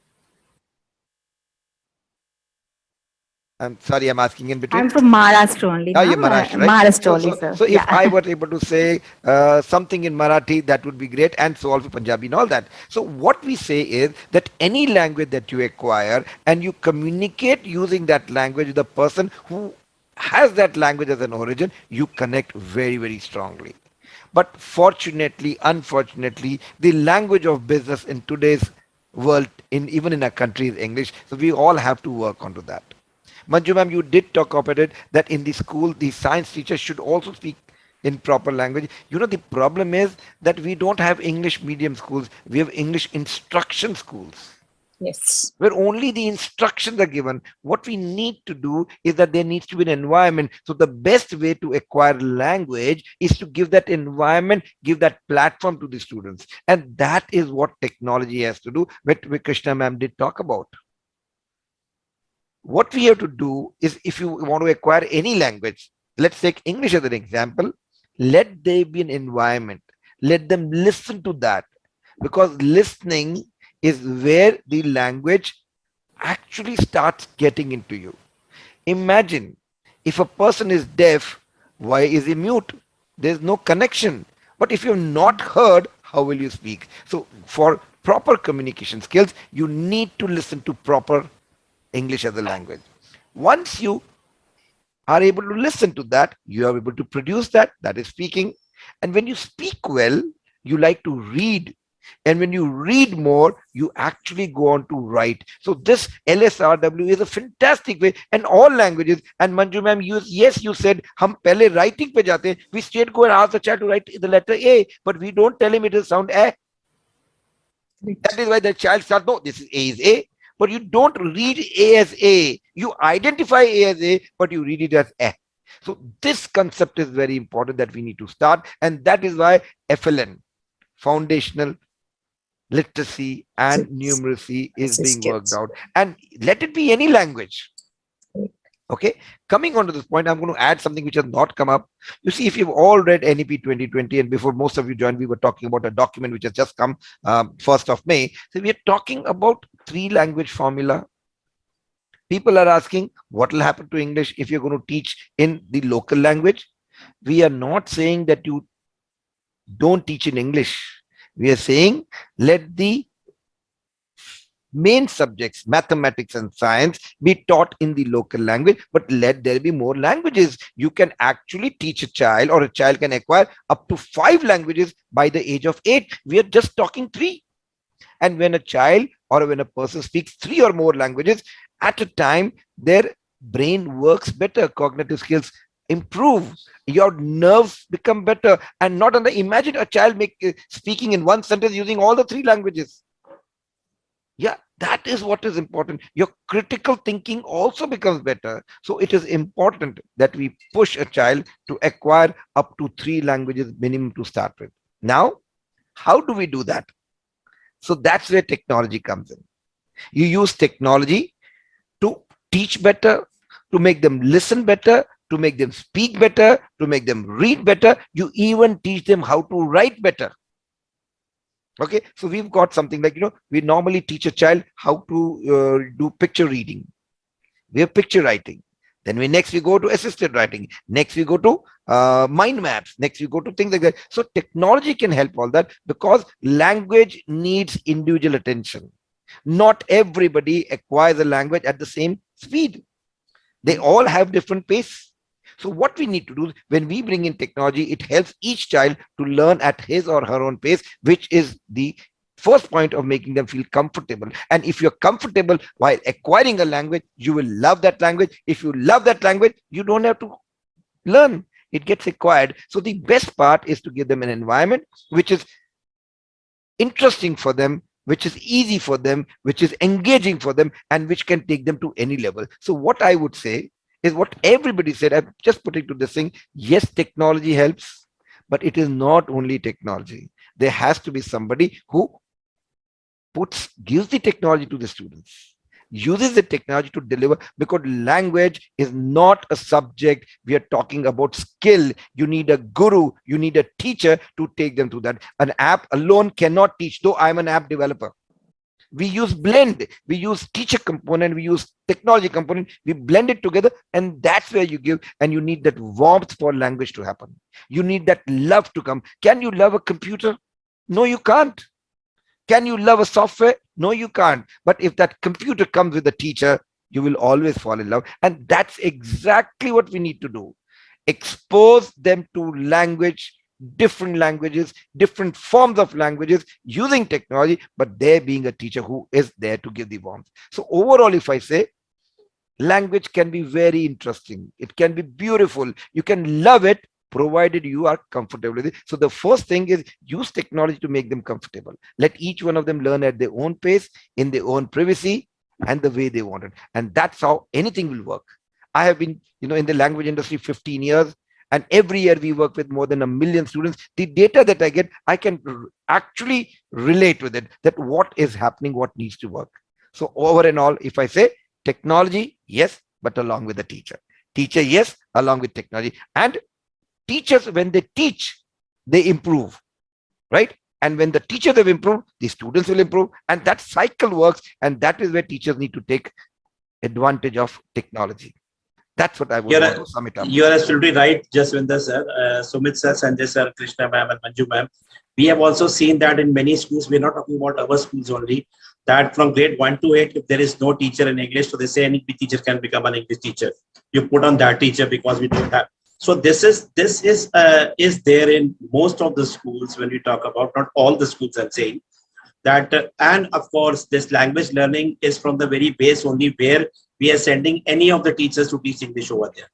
Speaker 6: I'm sorry, I'm asking in between.
Speaker 5: I'm from Maharashtra only,
Speaker 6: Oh, you're
Speaker 5: ma'am.
Speaker 6: Maharashtra, right?
Speaker 5: Maharashtra
Speaker 6: So,
Speaker 5: only,
Speaker 6: so,
Speaker 5: sir.
Speaker 6: so if
Speaker 5: Yeah.
Speaker 6: I were able to say something in Marathi, that would be great, and so also Punjabi and all that. So, what we say is that any language that you acquire and you communicate using that language with the person who has that language as an origin, you connect very, very strongly. But fortunately, unfortunately, the language of business in today's world, in even in our country, is English. So we all have to work onto that. Manju ma'am, you did talk about it that in the school, the science teacher should also speak in proper language. You know, the problem is that we don't have English medium schools. We have English instruction schools
Speaker 3: Yes.
Speaker 6: where only the instructions are given. What we need to do is that there needs to be an environment. So the best way to acquire language is to give that environment, give that platform to the students. And that is what technology has to do, which Krishna ma'am did talk about. What we have to do is, if you want to acquire any language, let's take English as an example, let there be an environment. Let them listen to that, because listening is where the language actually starts getting into you. Imagine if a person is deaf, why is he mute? There's no connection. But if you're not heard, how will you speak? So, for proper communication skills, you need to listen to proper English as a language. Once you are able to listen to that, you are able to produce that, that is speaking. And when you speak well, you like to read. And when you read more, you actually go on to write. So this LSRW is a fantastic way, and all languages. And Manju ma'am, yes, you said, hum pehle writing pe jate hain. We straight go and ask the child to write the letter A, but we don't tell him it will sound A. That is why the child starts, no, this is A is A. But you don't read A as A. You identify A as A, but you read it as A. So this concept is very important that we need to start. And that is why FLN, foundational literacy and numeracy, is being worked out. And let it be any language. Okay, coming on to this point, I'm going to add something which has not come up. You see, if you've all read NEP 2020, and before most of you joined, we were talking about a document which has just come 1st of May. So we are talking about 3-language formula. People are asking what will happen to English if you're going to teach in the local language. We are not saying that you don't teach in English. We are saying let the main subjects, mathematics and science, be taught in the local language, but let there be more languages. You can actually teach a child, or a child can acquire up to 5 languages by the age of 8. We are just talking 3. And when a child or when a person speaks 3 or more languages at a time, their brain works better, cognitive skills improve, your nerves become better. And not only, imagine a child speaking in one sentence using all the 3 languages. Yeah, that is what is important. Your critical thinking also becomes better. So it is important that we push a child to acquire up to 3 languages minimum to start with. Now, how do we do that? So that's where technology comes in. You use technology to teach better, to make them listen better, to make them speak better, to make them read better. You even teach them how to write better. Okay, so we've got something like, we normally teach a child how to do picture reading. We have picture writing. Then next we go to assisted writing. Next we go to mind maps. Next we go to things like that. So technology can help all that, because language needs individual attention. Not everybody acquires a language at the same speed. They all have different pace. So what we need to do when we bring in technology, it helps each child to learn at his or her own pace, which is the first point of making them feel comfortable. And if you're comfortable while acquiring a language, you will love that language. If you love that language, you don't have to learn. It gets acquired. So the best part is to give them an environment which is interesting for them, which is easy for them, which is engaging for them, and which can take them to any level. So what I would say is what everybody said. I'm just putting to this thing. Yes, technology helps, but it is not only technology. There has to be somebody who gives the technology to the students, uses the technology to deliver, because language is not a subject. We are talking about skill. You need a guru, you need a teacher to take them to that. An app alone cannot teach, though I'm an app developer. We use blend, we use teacher component, we use technology component, we blend it together, and that's where you give. And you need that warmth for language to happen. You need that love to come. Can you love a computer? No, you can't. Can you love a software? No, you can't. But if that computer comes with a teacher, you will always fall in love. And that's exactly what we need to do. Expose them to language different languages, different forms of languages using technology, but there being a teacher who is there to give the warmth. So overall, if I say, language can be very interesting. It can be beautiful. You can love it, provided you are comfortable with it. So the first thing is use technology to make them comfortable. Let each one of them learn at their own pace, in their own privacy, and the way they want it. And that's how anything will work. I have been, in the language industry 15 years, and every year we work with more than 1 million students. The data that I get, I can actually relate with it, that what is happening, what needs to work. So over and all, if I say technology, yes, but along with the teacher. Teacher, yes, along with technology. And teachers, when they teach, they improve, right? And when the teachers have improved, the students will improve. And that cycle works. And that is where teachers need to take advantage of technology. That's what I would want to sum it up.
Speaker 1: You are absolutely right, Jaswinder sir, Sumit sir, Sanjay sir, Krishna ma'am, and Manju ma'am. We have also seen that in many schools, we're not talking about our schools only, that from grade 1 to 8, if there is no teacher in English, so they say any teacher can become an English teacher. You put on that teacher because we don't have. So this is there in most of the schools when we talk about, not all the schools I'm saying, that and of course this language learning is from the very base only, where we are sending any of the teachers to teach English over there.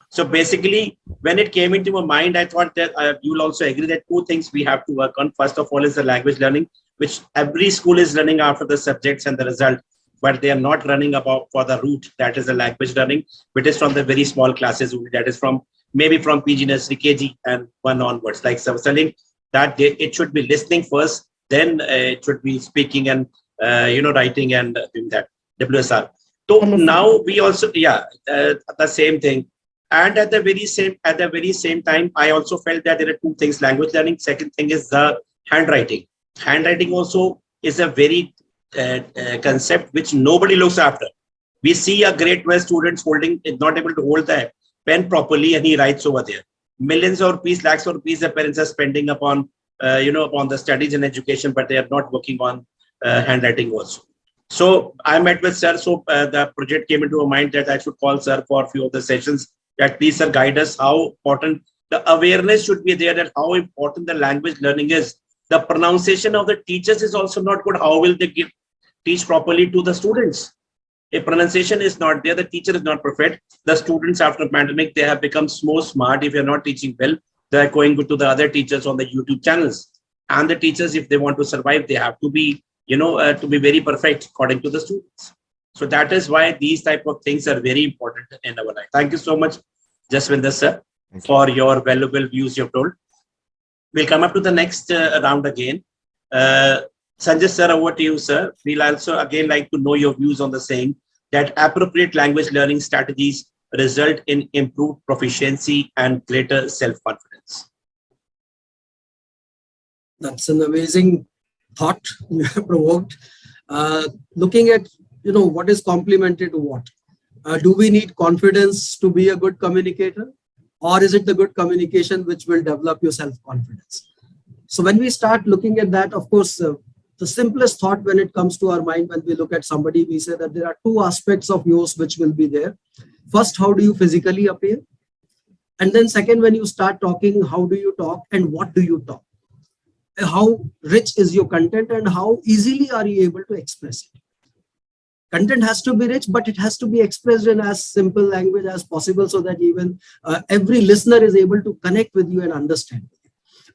Speaker 1: So basically, when it came into my mind, I thought that you'll also agree that two things we have to work on. First of all is the language learning, which every school is running after the subjects and the result, but they are not running about for the root, that is the language learning, which is from the very small classes only, that is from maybe from PG nursery, KG and 1 onwards. Like I was telling, that it should be listening first, then it should be speaking and writing and doing that WSR. So now we also the same thing. And at the very same time, I also felt that there are two things: language learning. Second thing is the handwriting. Handwriting also is a very concept which nobody looks after. We see a grade 12 student is not able to hold the pen properly, and he writes over there. Millions of rupees, lakhs of rupees, the parents are spending upon upon the studies and education, but they are not working on handwriting also. So I met with sir. So the project came into my mind that I should call sir for a few of the sessions, that please sir guide us how important the awareness should be there, that how important the language learning is. The pronunciation of the teachers is also not good. How will they teach properly to the students? If pronunciation is not there, the teacher is not perfect. The students after pandemic, they have become more smart. If you're not teaching well, they're going to the other teachers on the YouTube channels. And the teachers, if they want to survive, they have to be to be very perfect according to the students. So that is why these type of things are very important in our life. Thank you so much, Jaswinder sir, for your valuable views you've told. We'll come up to the next round again. Sanjay sir, over to you, sir. We'll also again like to know your views on the same, that appropriate language learning strategies result in improved proficiency and greater self-confidence.
Speaker 2: That's an amazing thought you have provoked. Looking at what is complemented to what. Do we need confidence to be a good communicator, or is it the good communication which will develop your self-confidence? So when we start looking at that, of course, the simplest thought when it comes to our mind, when we look at somebody, we say that there are two aspects of yours which will be there. First, how do you physically appear? And then second, when you start talking, how do you talk and what do you talk? How rich is your content and how easily are you able to express it? Content has to be rich, but it has to be expressed in as simple language as possible, so that even every listener is able to connect with you and understand.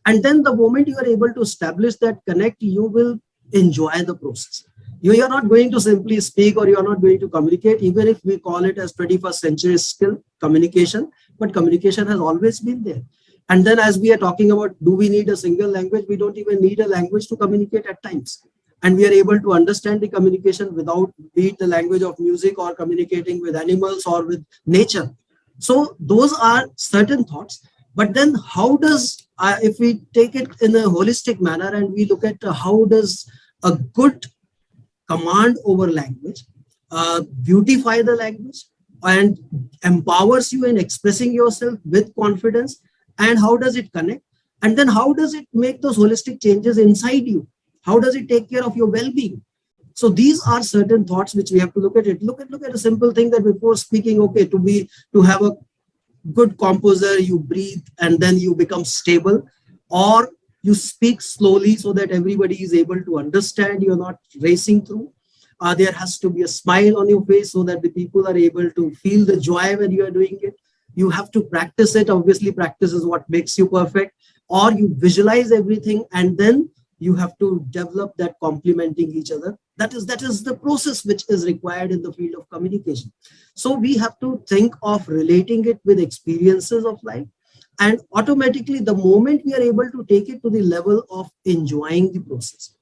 Speaker 2: And then the moment you are able to establish that connect, you will enjoy the process. You are not going to simply speak, or you are not going to communicate, even if we call it as 21st century skill, communication, but communication has always been there. And then as we are talking about, do we need a single language? We don't even need a language to communicate at times. And we are able to understand the communication without, be it the language of music or communicating with animals or with nature. So those are certain thoughts. But then how does, if we take it in a holistic manner and we look at how does a good command over language beautify the language and empowers you in expressing yourself with confidence, and how does it connect? And then how does it make those holistic changes inside you? How does it take care of your well-being? So these are certain thoughts which we have to look at it. Look at a simple thing, that before speaking, okay, to have a good composer, you breathe and then you become stable. or you speak slowly so that everybody is able to understand, you're not racing through. There has to be a smile on your face so that the people are able to feel the joy when you are doing it. You have to practice it. Obviously, practice is what makes you perfect. Or you visualize everything and then you have to develop that complementing each other. That is the process which is required in the field of communication. So we have to think of relating it with experiences of life, and automatically the moment we are able to take it to the level of enjoying the process,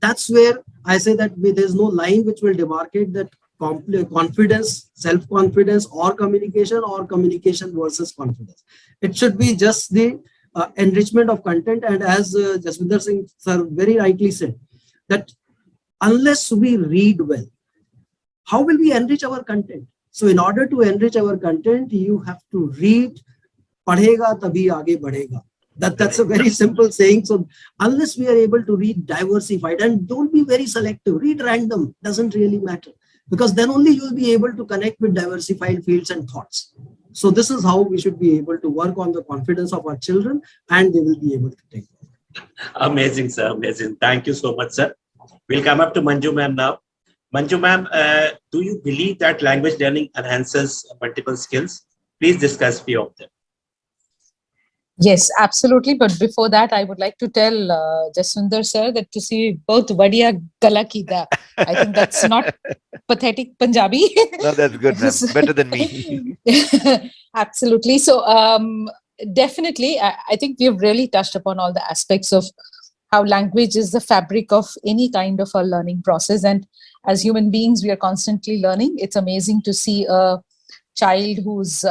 Speaker 2: that's where I say that there's no line which will demarcate that confidence, self-confidence, or communication versus confidence. It should be just the enrichment of content. And as Jaswinder Singh sir very rightly said, that unless we read well, how will we enrich our content? So in order to enrich our content, you have to read. Padhega tabhi aage badhega. That's a very simple saying. So unless we are able to read diversified, and don't be very selective, read random, doesn't really matter, because then only you'll be able to connect with diversified fields and thoughts. So this is how we should be able to work on the confidence of our children, and they will be able to take it.
Speaker 1: Amazing, sir. Amazing. Thank you so much, sir. We'll come up to Manju ma'am now. Manju ma'am, do you believe that language learning enhances multiple skills? Please discuss few of them.
Speaker 3: Yes, absolutely. But before that, I would like to tell Jaswinder sir that to see both Vadiya Gala Kida. I think that's not pathetic Punjabi.
Speaker 6: No, that's good, ma'am. Better than me.
Speaker 3: Absolutely. So definitely, I think we have really touched upon all the aspects of how language is the fabric of any kind of a learning process. And as human beings, we are constantly learning. It's amazing to see a child who's,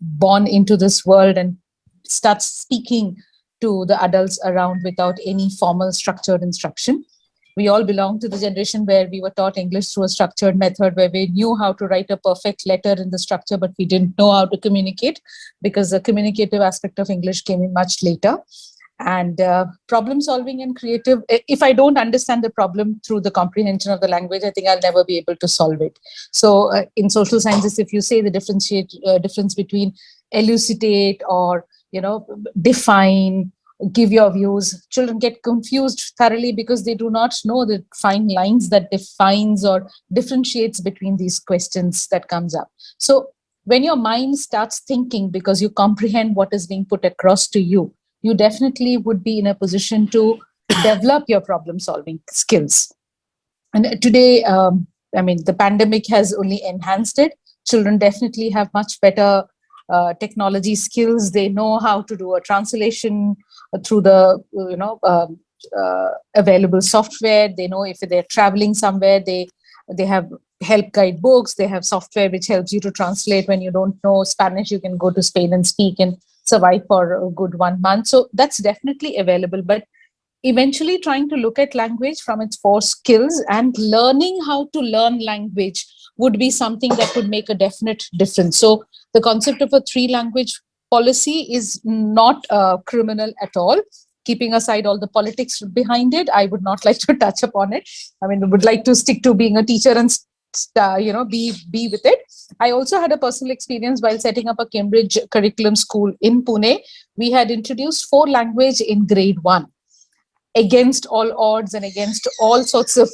Speaker 3: born into this world and starts speaking to the adults around without any formal structured instruction. We all belong to the generation where we were taught English through a structured method, where we knew how to write a perfect letter in the structure, but we didn't know how to communicate, because the communicative aspect of English came in much later. And problem solving and creative, if I don't understand the problem through the comprehension of the language, I think I'll never be able to solve it. So in social sciences, if you say the difference between elucidate or define, give your views, children get confused thoroughly because they do not know the fine lines that defines or differentiates between these questions that comes up. So when your mind starts thinking because you comprehend what is being put across to you, you definitely would be in a position to develop your problem solving skills. And today, the pandemic has only enhanced it. Children definitely have much better technology skills. They know how to do a translation through the available software. They know if they're traveling somewhere, they have help guide books. They have software which helps you to translate. When you don't know Spanish, you can go to Spain and speak and survive for a good 1 month. So that's definitely available. But eventually trying to look at language from its 4 skills and learning how to learn language would be something that would make a definite difference. So the concept of a 3-language policy is not criminal at all. Keeping aside all the politics behind it, I would not like to touch upon it. I mean, I would like to stick to being a teacher and be with it. I also had a personal experience while setting up a Cambridge curriculum school in Pune. We had introduced 4 language in grade 1 against all odds and against all sorts of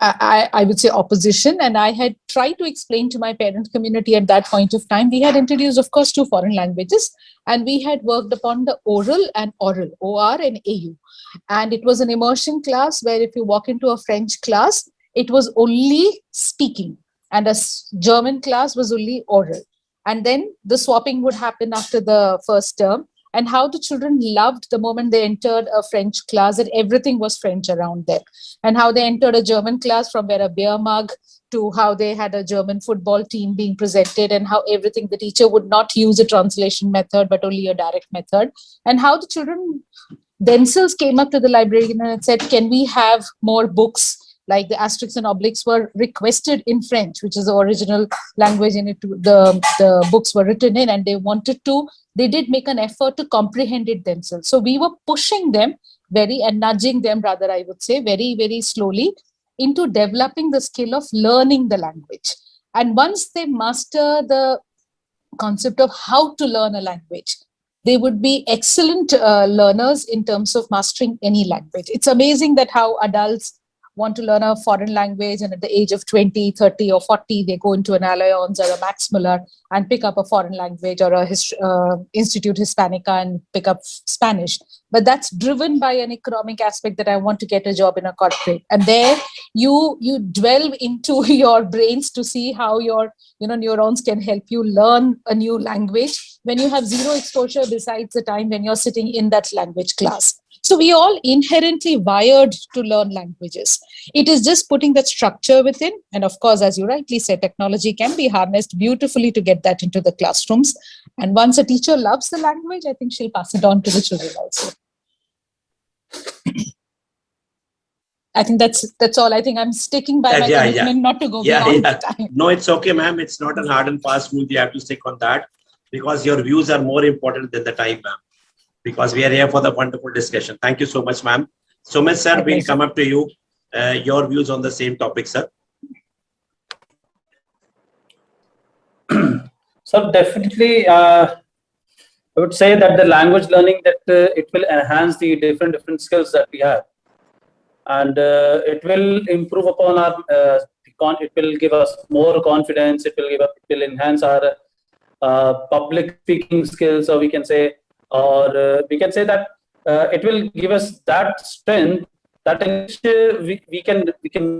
Speaker 3: I would say opposition. And I had tried to explain to my parent community at that point of time. We had introduced, of course, 2 foreign languages, and we had worked upon the oral and oral, OR and AU. And it was an immersion class where if you walk into a French class, it was only speaking, and a German class was only oral. And then the swapping would happen after the first term. And how the children loved the moment they entered a French class, and everything was French around them. And how they entered a German class, from where a beer mug to how they had a German football team being presented, and how everything, the teacher would not use a translation method, but only a direct method. And how the children themselves came up to the librarian and said, can we have more books? Like the asterisks and obliques were requested in French, which is the original language in it. The books were written in, and they did make an effort to comprehend it themselves. So we were pushing them and nudging them, rather, I would say, very, very slowly into developing the skill of learning the language. And once they master the concept of how to learn a language. They would be excellent learners in terms of mastering any language. It's amazing that how adults want to learn a foreign language, and at the age of 20, 30, or 40, they go into an Alliance or a Max Muller and pick up a foreign language, or a Institute Hispanica and pick up Spanish. But that's driven by an economic aspect, that I want to get a job in a corporate. And there you delve into your brains to see how your neurons can help you learn a new language when you have zero exposure besides the time when you're sitting in that language class. So we all inherently wired to learn languages. It is just putting that structure within. And of course, as you rightly said, technology can be harnessed beautifully to get that into the classrooms. And once a teacher loves the language, I think she'll pass it on to the children also. I think that's all. I think I'm sticking by my commitment not to go beyond the time.
Speaker 1: No, it's okay, ma'am. It's not a hard and fast rule. You have to stick on that, because your views are more important than the time, ma'am. Because we are here for the wonderful discussion. Thank you so much, ma'am. Sumit sir, we'll come up to you. Your views on the same topic, sir.
Speaker 4: So definitely, I would say that the language learning, that it will enhance the different skills that we have, and it will improve upon our. It will give us more confidence. It will enhance our public speaking skills, or we can say that it will give us that strength that we can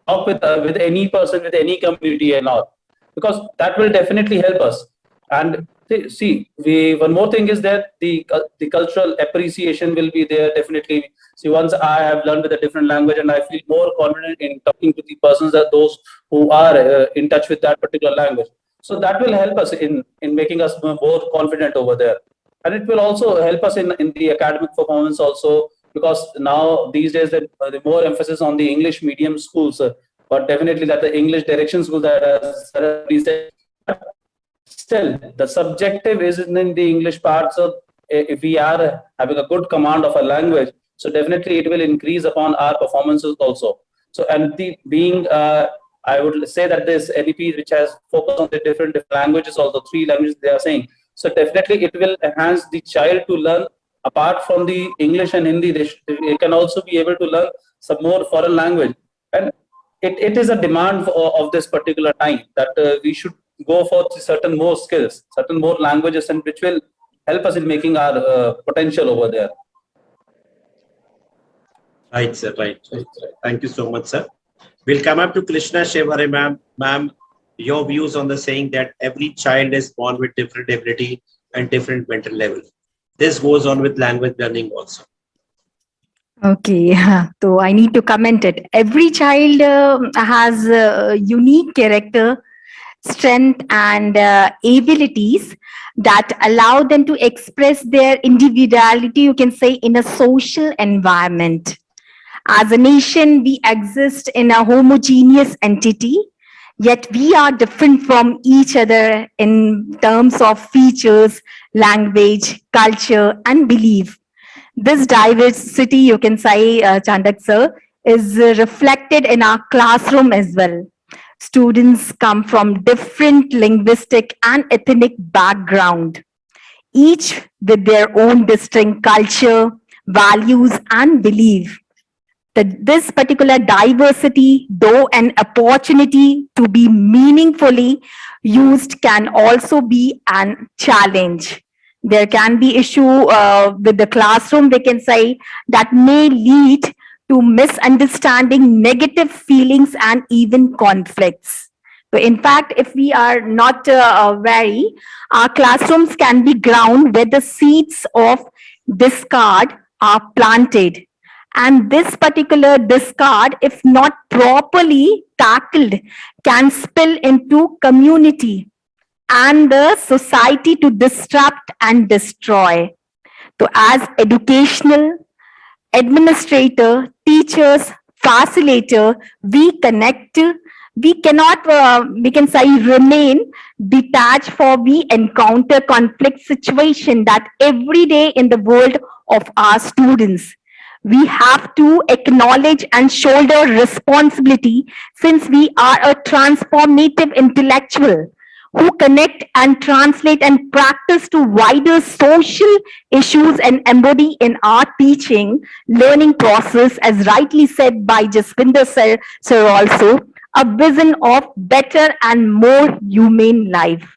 Speaker 4: talk with any person, with any community and all, because that will definitely help us. And see, one more thing is that the cultural appreciation will be there definitely. See, once I have learned with a different language, and I feel more confident in talking to the persons, that those who are in touch with that particular language. So that will help us in making us more confident over there. And it will also help us in the academic performance also, because now these days the more emphasis on the English medium schools, but definitely that the English direction schools that still the subjective is in the English part. So if we are having a good command of a language, so definitely it will increase upon our performances also. So, and I would say that this NEP, which has focused on the different languages, also 3 languages they are saying. So definitely it will enhance the child to learn, apart from the English and Hindi, they can also be able to learn some more foreign language. And it is a demand of this particular time, that we should go for certain more skills, certain more languages, and which will help us in making our potential over there.
Speaker 1: Right, sir. Right. Thank you so much, sir. We'll come up to Krishna Shevare, ma'am. Ma'am, your views on the saying that every child is born with different ability and different mental level. This goes on with language learning also.
Speaker 5: Okay, so I need to comment it. Every child has a unique character, strength, and abilities that allow them to express their individuality, you can say, in a social environment. As a nation, we exist in a homogeneous entity, yet we are different from each other in terms of features, language, culture, and belief. This diversity, you can say, Chandak sir, is reflected in our classroom as well. Students come from different linguistic and ethnic background, each with their own distinct culture, values, and belief. This particular diversity, though an opportunity to be meaningfully used, can also be a challenge. There can be issue with the classroom, they can say, that may lead to misunderstanding, negative feelings, and even conflicts. So in fact, if we are not wary, our classrooms can be ground where the seeds of discard are planted. And this particular discard, if not properly tackled, can spill into community and the society to disrupt and destroy. So as educational administrator, teachers, facilitator, we cannot, we can say, remain detached, for we encounter conflict situation that every day in the world of our students. We have to acknowledge and shoulder responsibility, since we are a transformative intellectual who connect and translate and practice to wider social issues and embody in our teaching, learning process, as rightly said by Jaswinder sir also, a vision of better and more humane life.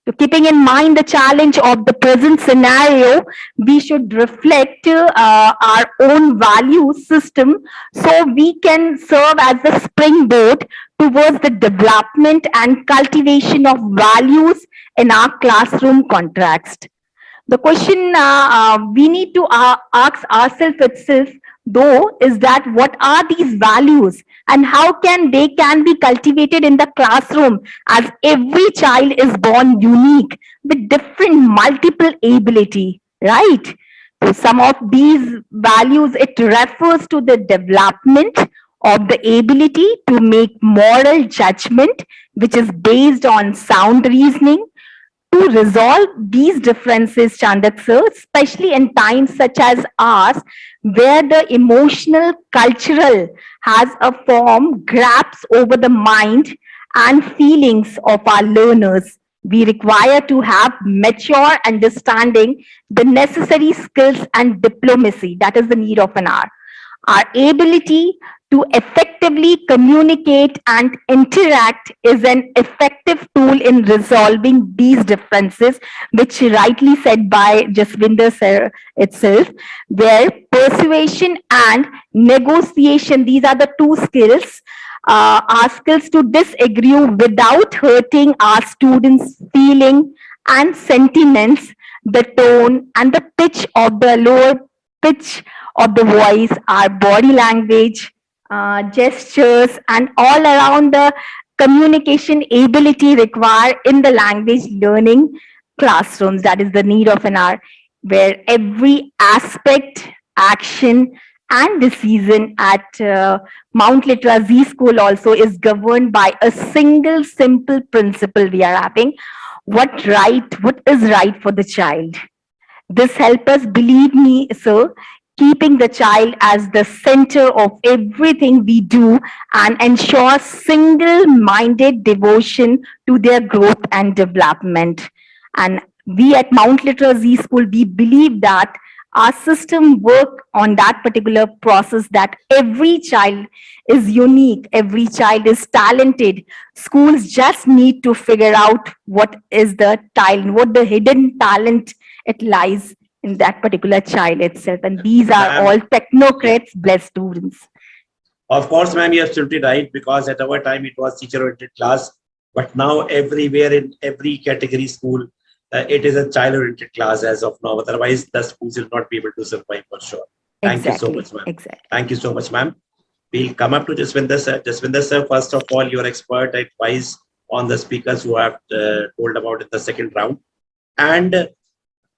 Speaker 5: So keeping in mind the challenge of the present scenario, we should reflect our own value system so we can serve as the springboard towards the development and cultivation of values in our classroom context. The question we need to ask ourselves itself, though, is that what are these values and how can they can be cultivated in the classroom, as every child is born unique with different multiple ability, right? So some of these values, it refers to the development of the ability to make moral judgment, which is based on sound reasoning, to resolve these differences, Chandak sir, especially in times such as ours, where the emotional, cultural has a form grabs over the mind and feelings of our learners. We require to have mature understanding, the necessary skills and diplomacy. That is the need of an hour. Our ability to effectively communicate and interact is an effective tool in resolving these differences, which rightly said by Jaswinder sir itself, where persuasion and negotiation, these are the two skills, are skills to disagree without hurting our students' feeling and sentiments, the tone and the pitch of the lower pitch of the voice, our body language, gestures, and all around the communication ability required in the language learning classrooms. That is the need of an hour, where every aspect, action, and decision at Mount Litra Z School also is governed by a single simple principle we are having: what is right for the child. This helps us, believe me, sir, keeping the child as the center of everything we do and ensure single-minded devotion to their growth and development. And we at Mount Literal Z School, we believe that our system work on that particular process, that every child is unique, every child is talented. Schools just need to figure out what is the talent, what the hidden talent it lies in that particular child itself. And these are
Speaker 1: Ma'am,
Speaker 5: all
Speaker 1: yeah.
Speaker 5: technocrats, blessed students.
Speaker 1: Of course, ma'am, you're absolutely right, because at our time it was teacher-oriented class, but now everywhere in every category school, it is a child-oriented class as of now. Otherwise, the schools will not be able to survive for sure. Thank you so
Speaker 5: Exactly,
Speaker 1: much, ma'am.
Speaker 5: exactly.
Speaker 1: Thank you so much, ma'am. We'll come up to Jaswinder sir. Jaswinder sir, first of all, your expert advice on the speakers who have told about in the second round. And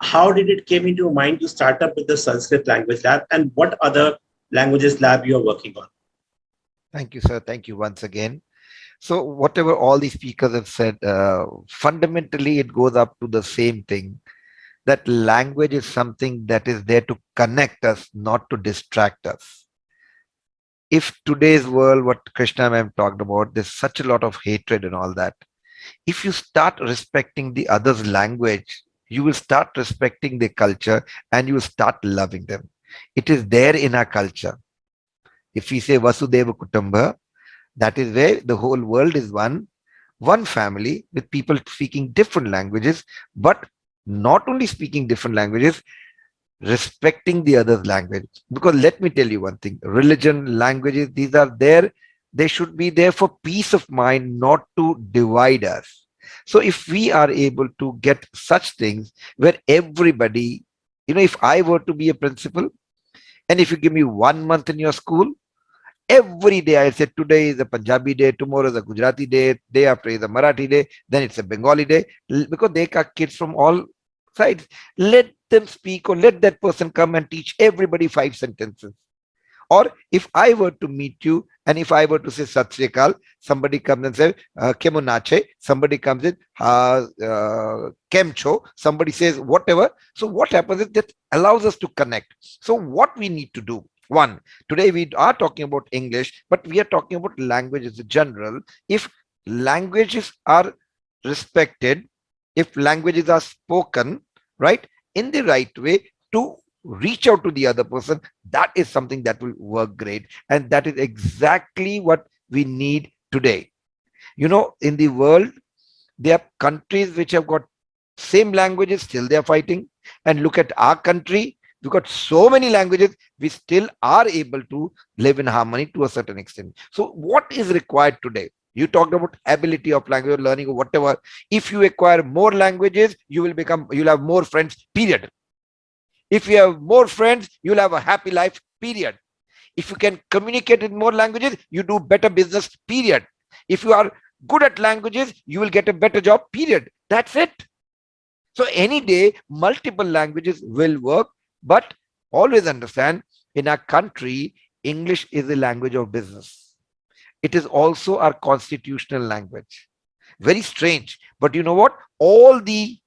Speaker 1: how did it came into your mind to start up with the Sanskrit language lab, and what other languages lab you are working on?
Speaker 6: Thank you, sir. Thank you once again. So whatever all the speakers have said, fundamentally it goes up to the same thing, that language is something that is there to connect us, not to distract us. If today's world, what Krishna ma'am talked about, there's such a lot of hatred and all that. If you start respecting the other's language, you will start respecting their culture and you will start loving them. It is there in our culture. If we say Vasudeva Kutamba, that is where the whole world is one family with people speaking different languages, but not only speaking different languages, respecting the other's language. Because let me tell you one thing, religion, languages, these are there. They should be there for peace of mind, not to divide us. So if we are able to get such things where everybody, if I were to be a principal, and if you give me 1 month in your school, every day I said today is a Punjabi day, tomorrow is a Gujarati day, day after is a Marathi day, then it's a Bengali day, because they got kids from all sides. Let them speak, or let that person come and teach everybody 5 sentences. Or if I were to meet you and if I were to say Sat Sri Akal, somebody comes and says Kemo Nache, somebody comes in Kemcho, somebody says whatever. So what happens is that allows us to connect. So what we need to do, one, today we are talking about English, but we are talking about languages in general. If languages are respected, if languages are spoken, right, in the right way to reach out to the other person, that is something that will work great. And that is exactly what we need today. In the world, there are countries which have got same languages, still they are fighting. And look at our country, we've got so many languages, we still are able to live in harmony to a certain extent. So what is required today? You talked about ability of language learning or whatever. If you acquire more languages, you'll have more friends, period. If you have more friends, you'll have a happy life, period. If you can communicate in more languages, you do better business, period. If you are good at languages, you will get a better job, period. That's it. So any day, multiple languages will work, but always understand, in our country, English is the language of business. It is also our constitutional language. Very strange. But you know what? All the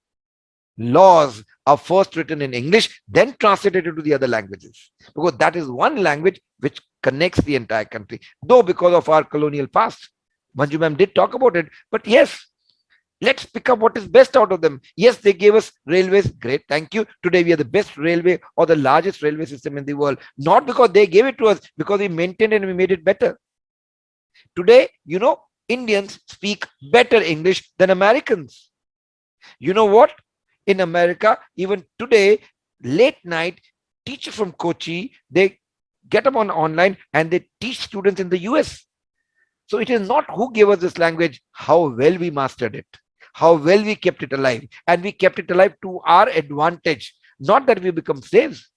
Speaker 6: laws are first written in English, then translated into the other languages. Because that is one language which connects the entire country. Though because of our colonial past, Manju ma'am did talk about it. But yes, let's pick up what is best out of them. Yes, they gave us railways. Great. Thank you. Today we are the best railway or the largest railway system in the world. Not because they gave it to us, because we maintained and we made it better. Today, Indians speak better English than Americans. You know what? In America, even today, late night, teachers from Kochi, they get up on online and they teach students in the US. So it is not who gave us this language, how well we mastered it, how well we kept it alive. And we kept it alive to our advantage, not that we become slaves.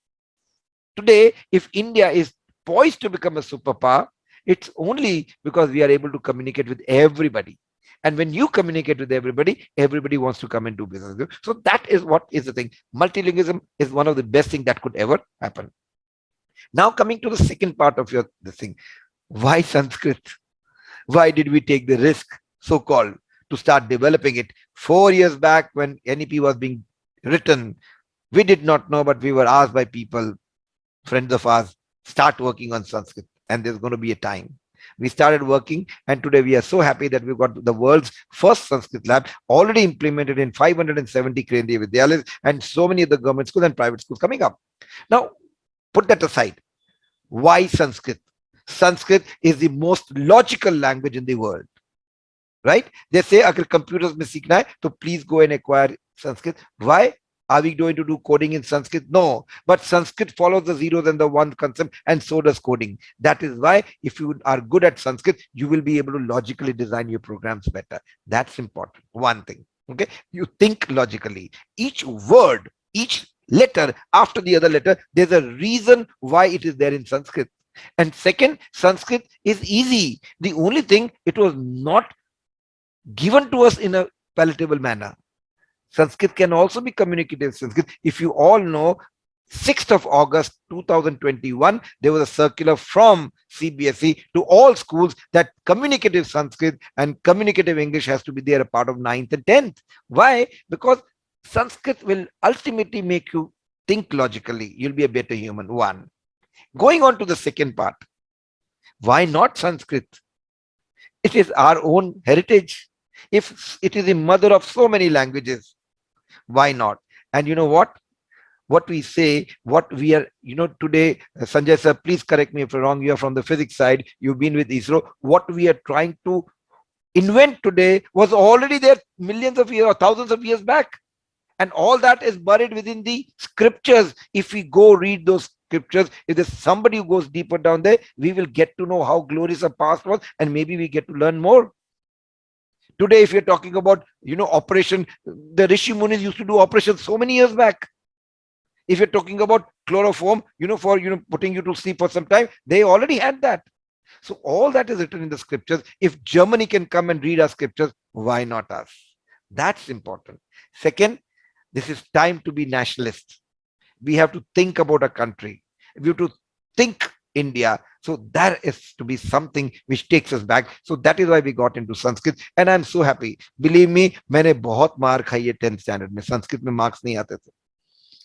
Speaker 6: Today, if India is poised to become a superpower, it's only because we are able to communicate with everybody. And when you communicate with everybody, everybody wants to come and do business. So that is what is the thing. Multilingualism is one of the best things that could ever happen. Now coming to the second part of this thing. Why Sanskrit? Why did we take the risk, so-called, to start developing it? 4 years back when NEP was being written, we did not know, but we were asked by people, friends of ours, start working on Sanskrit. And there's going to be a time. We started working, and today we are so happy that we've got the world's first Sanskrit lab already implemented in 570 Kendriya Vidyalayas and so many other government schools and private schools coming up. Now, put that aside. Why Sanskrit? Sanskrit is the most logical language in the world, right? They say, agar computers mein seekhna hai, to please go and acquire Sanskrit. Why? Are we going to do coding in Sanskrit? No, but Sanskrit follows the zeros and the one concept, and so does coding. That is why if you are good at Sanskrit, you will be able to logically design your programs better. That's important. One thing. Okay. You think logically. Each word, each letter after the other letter, there's a reason why it is there in Sanskrit. And second, Sanskrit is easy. The only thing, it was not given to us in a palatable manner. Sanskrit can also be communicative Sanskrit. If you all know, 6th of August 2021, there was a circular from CBSE to all schools that communicative Sanskrit and communicative English has to be there a part of 9th and 10th. Why? Because Sanskrit will ultimately make you think logically. You'll be a better human. One. Going on to the second part. Why not Sanskrit? It is our own heritage. If it is the mother of so many languages, why not? And you know what we say, what we are, today, Sanjay sir, please correct me if I'm wrong, you are from the physics side, you've been with ISRO. What we are trying to invent today was already there millions of years or thousands of years back. And all that is buried within the scriptures. If we go read those scriptures, if there's somebody who goes deeper down there, we will get to know how glorious our past was, and maybe we get to learn more. Today, if you're talking about, operation, the Rishi Munis used to do operations so many years back. If you're talking about chloroform, for, putting you to sleep for some time, they already had that. So all that is written in the scriptures. If Germany can come and read our scriptures, why not us? That's important. Second, this is time to be nationalists. We have to think about our country. We have to think India. So that is to be something which takes us back. So that is why we got into Sanskrit. And I'm so happy. Believe me, मैंने बहुत मार खाई है 10th standard में. Sanskrit में marks नहीं आते थे.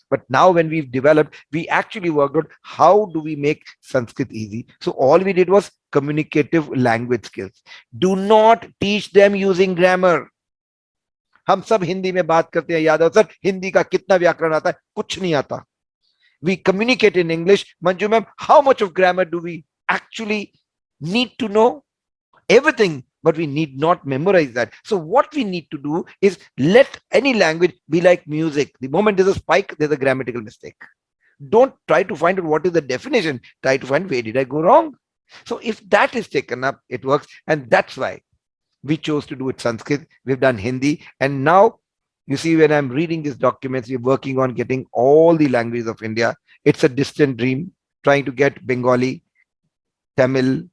Speaker 6: But now when we've developed, we actually worked out how do we make Sanskrit easy. So all we did was communicative language skills. Do not teach them using grammar. हम सब हिंदी में बात करते हैं यादव सर, हिंदी का कितना व्याकरण आता है? कुछ नहीं आता. We communicate in English. Manju ma'am, how much of grammar do we actually need to know? Everything, but we need not memorize that. So what we need to do is let any language be like music. The moment there's a spike, there's a grammatical mistake. Don't try to find out what is the definition. Try to find where did I go wrong. So if that is taken up, it works. And that's why we chose to do it Sanskrit. We've done Hindi. And now you see, when I'm reading these documents, we're working on getting all the languages of India. It's a distant dream, trying to get Bengali, Tamil,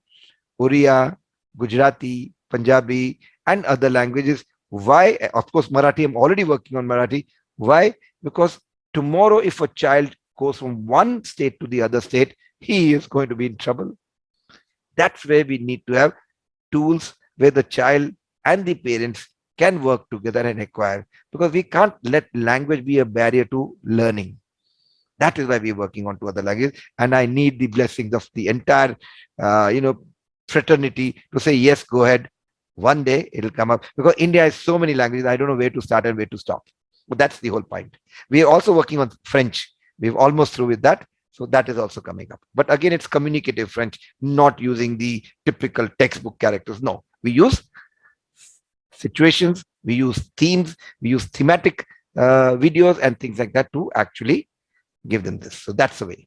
Speaker 6: Oriya, Gujarati, Punjabi, and other languages. Why? Of course, Marathi. I'm already working on Marathi. Why? Because tomorrow, if a child goes from one state to the other state, he is going to be in trouble. That's where we need to have tools where the child and the parents can work together and acquire, because we can't let language be a barrier to learning. That is why we're working on two other languages, and I need the blessings of the entire, fraternity to say yes, go ahead. One day it'll come up, because India has so many languages. I don't know where to start and where to stop. But that's the whole point. We are also working on French. We've almost through with that. So that is also coming up. But again, it's communicative French, not using the typical textbook characters. No, we use situations, we use themes, we use thematic videos and things like that to actually give them this. So that's the way.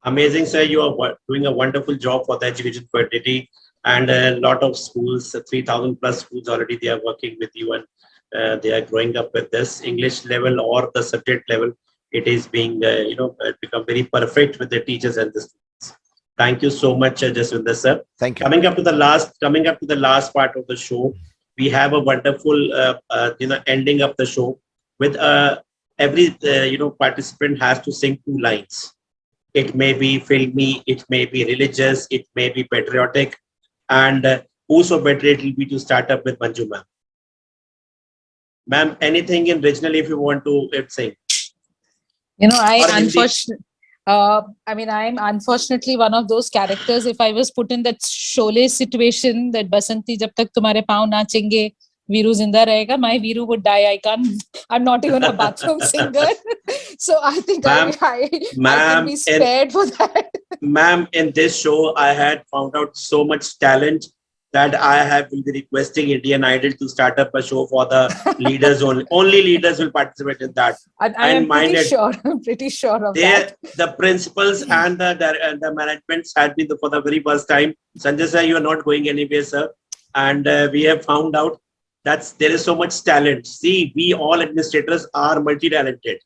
Speaker 1: Amazing, sir. You are doing a wonderful job for the education fraternity, and a lot of schools, 3,000 plus schools already, they are working with you, and they are growing up with this English level or the subject level. It is being, become very perfect with the teachers and the students. Thank you so much, Jaswinder sir.
Speaker 6: Thank you.
Speaker 1: Coming up to the last part of the show, we have a wonderful, ending of the show with every, participant has to sing 2 lines. It may be filmy, it may be religious, it may be patriotic, and whoso better it will be to start up with Manju ma'am. Ma'am, anything in regional if you want to sing.
Speaker 3: I'm unfortunately one of those characters. If I was put in that Sholay situation, that Basanti jab tak tumhare pav nachenge, Viru zinda rahega, my Viru would die. I'm not even a bathroom singer. So I think I can be spared for that.
Speaker 1: Ma'am, in this show, I had found out so much talent that I will be requesting Indian Idol to start up a show for the leaders only. Only leaders will participate in that.
Speaker 3: I'm pretty sure of that.
Speaker 1: The principals and the managements had been for the very first time. Sanjay sir, you are not going anywhere, sir. And we have found out that there is so much talent. See, we all administrators are multi-talented.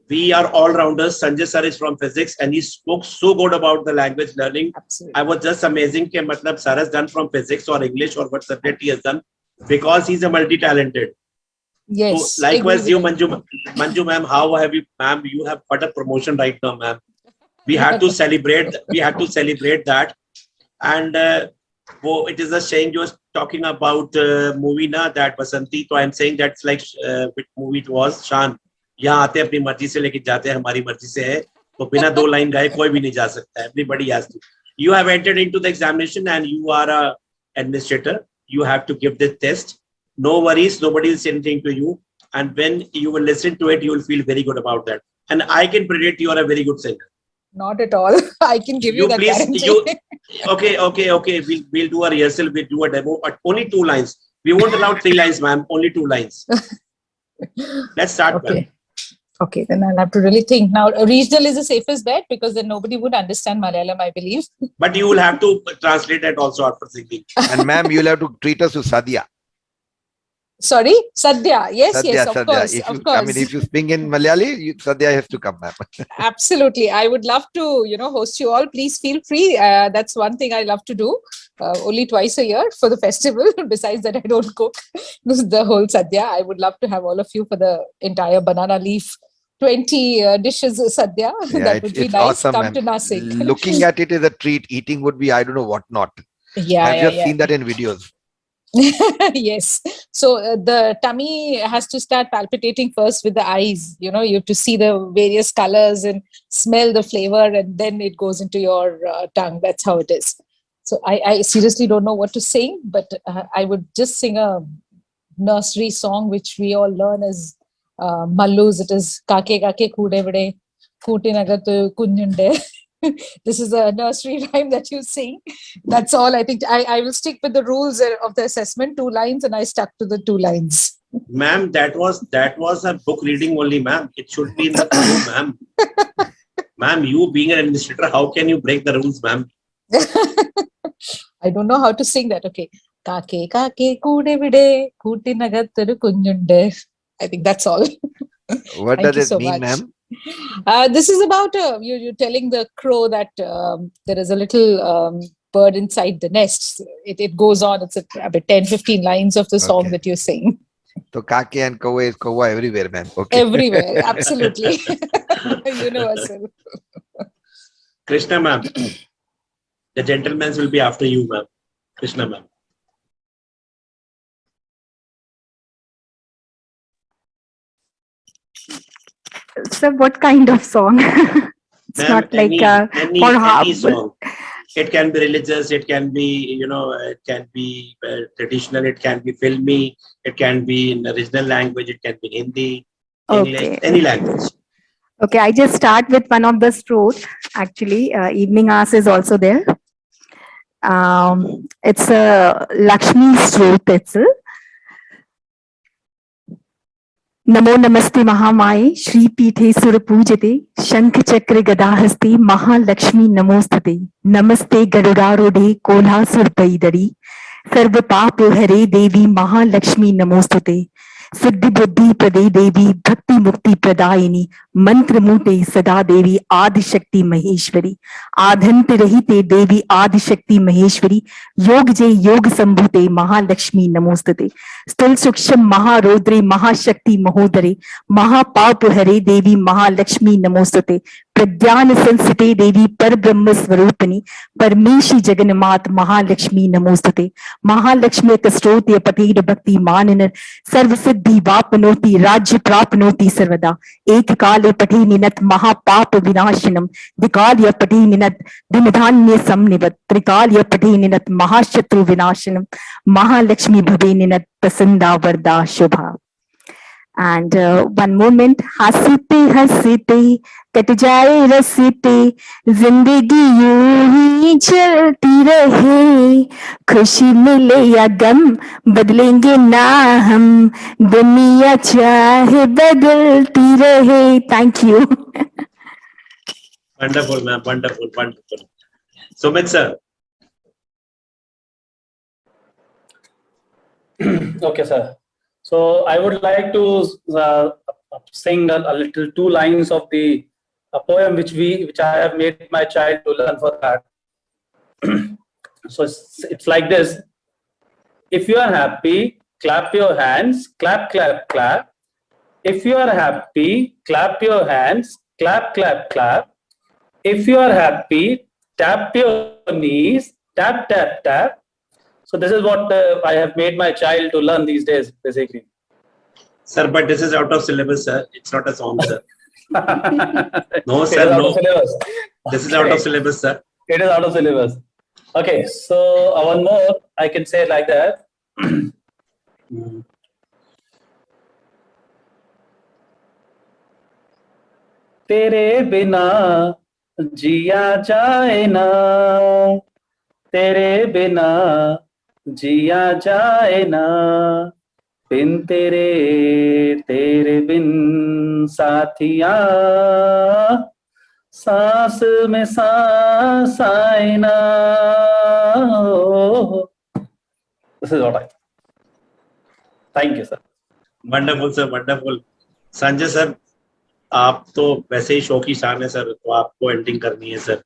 Speaker 1: We are all-rounders. Sanjay sir is from physics and he spoke so good about the language learning.
Speaker 3: Absolutely.
Speaker 1: I was just amazing that matlab sir has done from physics or English or what subject he has done, because he's a multi-talented.
Speaker 3: Yes.
Speaker 1: So likewise, you, Manju ma'am, how have you, ma'am? You have got a promotion right now, ma'am. We had to celebrate. We had to celebrate that. And it is a shame you were talking about movie na, that Basanti. So I'm saying that's like which movie it was, Shan. यहाँ आते अपनी मर्जी से लेके जाते हैं, हमारी मर्जी से है, तो बिना 2 लाइन गाए कोई भी नहीं जा सकता. Everybody has to. You have entered into the examination and you are a administrator. You have to give this test. No worries, nobody will say anything to you. And when you will listen to it, you will feel very good about that. And I can predict you are a very good singer.
Speaker 3: Not at all. I can give you that guarantee.
Speaker 1: Okay. We'll do a rehearsal. We'll do a demo, but only 2 lines. We won't allow 3 lines, ma'am. Only 2 lines. Let's start.
Speaker 3: Okay. Okay, then I'll have to really think. Now, regional is the safest bet because then nobody would understand Malayalam, I believe.
Speaker 1: But you will have to translate it also after singing.
Speaker 6: And ma'am, you'll have to treat us to Sadhya.
Speaker 3: Sorry? Sadhya. Yes,
Speaker 6: Sadhya,
Speaker 3: of
Speaker 6: Sadhya.
Speaker 3: course.
Speaker 6: If you speak in Malayali, Sadhya has to come, ma'am.
Speaker 3: Absolutely. I would love to, host you all. Please feel free. That's one thing I love to do. Only twice a year for the festival. Besides that, I don't cook. This is the whole Sadhya. I would love to have all of you for the entire banana leaf 20 dishes Sadhya.
Speaker 6: Yeah,
Speaker 3: that would be nice.
Speaker 6: Awesome,
Speaker 3: Come to Nasik.
Speaker 6: Looking at it is a treat. Eating would be, I don't know what not. I've just seen that in videos.
Speaker 3: Yes. So the tummy has to start palpitating first with the eyes. You have to see the various colors and smell the flavor, and then it goes into your tongue. That's how it is. So I seriously don't know what to sing, but I would just sing a nursery song which we all learn as Mallus. It is Kake Kake Kude Vide Kutinagatu Kunyunde. This is a nursery rhyme that you sing. That's all. I think I will stick with the rules of the assessment, 2 lines, and I stuck to the 2 lines.
Speaker 1: Ma'am, that was a book reading only, ma'am. It should be in the queue, ma'am. Ma'am, you being an administrator, how can you break the rules, ma'am?
Speaker 3: I don't know how to sing that. Okay. Kake kake kude vide kuti nagattaru kunyunde. I think that's all.
Speaker 6: What
Speaker 3: Thank
Speaker 6: does
Speaker 3: you
Speaker 6: it
Speaker 3: so
Speaker 6: mean,
Speaker 3: much.
Speaker 6: ma'am?
Speaker 3: This is about you're telling the crow that there is a little bird inside the nest. It goes on. It's about 10-15 lines of the song
Speaker 6: Okay.
Speaker 3: that you're saying.
Speaker 6: So kake and kawa is kawa everywhere, ma'am. Okay.
Speaker 3: Everywhere. Absolutely. Universal.
Speaker 1: Krishna, ma'am. The gentlemen will be after you, ma'am. Krishna, ma'am.
Speaker 5: So what kind of song? It's
Speaker 1: Ma'am,
Speaker 5: not like
Speaker 1: any song. It can be religious, it can be, it can be traditional, it can be filmy, it can be in original language, it can be Hindi, English,
Speaker 5: Okay.
Speaker 1: any language.
Speaker 5: Okay, I just start with one of the stroke. Actually, evening hours is also there. It's a Lakshmi stroke itself. नमो नमस्ते महामाये श्रीपीठे सुरपूजिते शंख चक्र गदाहस्ते महालक्ष्मी नमोस्तुते नमस्ते गरुडारूढ़े कोलासुरपैदरी सर्व पाप हरे देवी महालक्ष्मी नमोस्तुते सिद्धि बुद्धि प्रदे देवी भक्ति मुक्ति प्रदायिनी मंत्र मूटे सदा देवी आदिशक्ति महेश्वरी आधंत रहिते देवी आदिशक्ति महेश्वरी योग जय योग संभूते महालक्ष्मी नमोस्तुते स्थूल सूक्ष्म महारौद्रे महाशक्ति महोदरे महापाप हरे देवी महालक्ष्मी नमोस्तुते प्रज्ञान संस्थिते देवी पर ब्रह्म स्वरूपिणी परमेशी जगन्मात महालक्ष्मी नमोस्तुते महालक्ष्मी कष्टोत्य पठेर भक्ति मानन सर्व सिद्धि वापनोति राज्य प्राप्नोति सर्वदा एक काले पठे निनत महापाप विनाशनम द्विकाल्य पठे निनत दिन धान्य समनिवत त्रिकाल्य पठे निनत महाशत्रु विनाशनम महालक्ष्मी भवे निनत प्रसन्ना वरदा शुभा. And one moment, हंसते हंसते कट जाए रसते जिंदगी यूं ही चलती रहे खुशी मिले या गम बदलेंगे ना हम दुनिया चाहे बदलती रहे. Thank you.
Speaker 1: Wonderful, ma'am. Wonderful, wonderful. Sumit sir.
Speaker 4: Okay, sir. So I would like to sing a little 2 lines of the poem which I have made my child to learn for that. So it's like this. If you are happy, clap your hands, clap, clap, clap. If you are happy, clap your hands, clap, clap, clap. If you are happy, tap your knees, tap, tap, tap. So this is what I have made my child to learn these days, basically.
Speaker 1: Sir, but this is out of syllabus, sir. It's not a song, sir. No,
Speaker 4: It
Speaker 1: sir,
Speaker 4: is out
Speaker 1: no.
Speaker 4: of syllabus.
Speaker 1: This is out of syllabus, sir.
Speaker 4: It is out of syllabus. Okay, so one more, I can say like that. तेरे बिना जिया जाए ना तेरे बिना जिया जाए ना बिन तेरे तेरे बिन साथिया सांस में सांस आए ना. This is what I think. Thank you, sir.
Speaker 1: Wonderful, sir. Wonderful. Sanjay sir, आप तो वैसे ही शौकी शान है सर, तो आपको एंडिंग करनी है sir.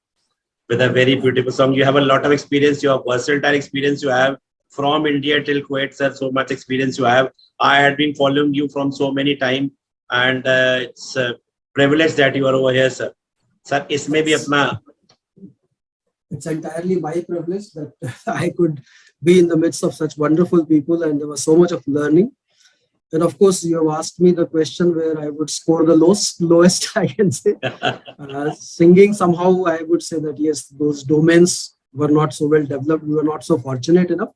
Speaker 1: With a very beautiful song, you have a lot of experience. You have versatile experience. You have from India till Kuwait, sir. So much experience you have. I had been following you from so many time, and it's a privilege that you are over here, sir. Sir, इसमें भी अपना.
Speaker 2: It's entirely my privilege that I could be in the midst of such wonderful people, and there was so much of learning. And of course, you have asked me the question where I would score the lowest, I can say. Singing, somehow I would say that yes, those domains were not so well developed. We were not so fortunate enough.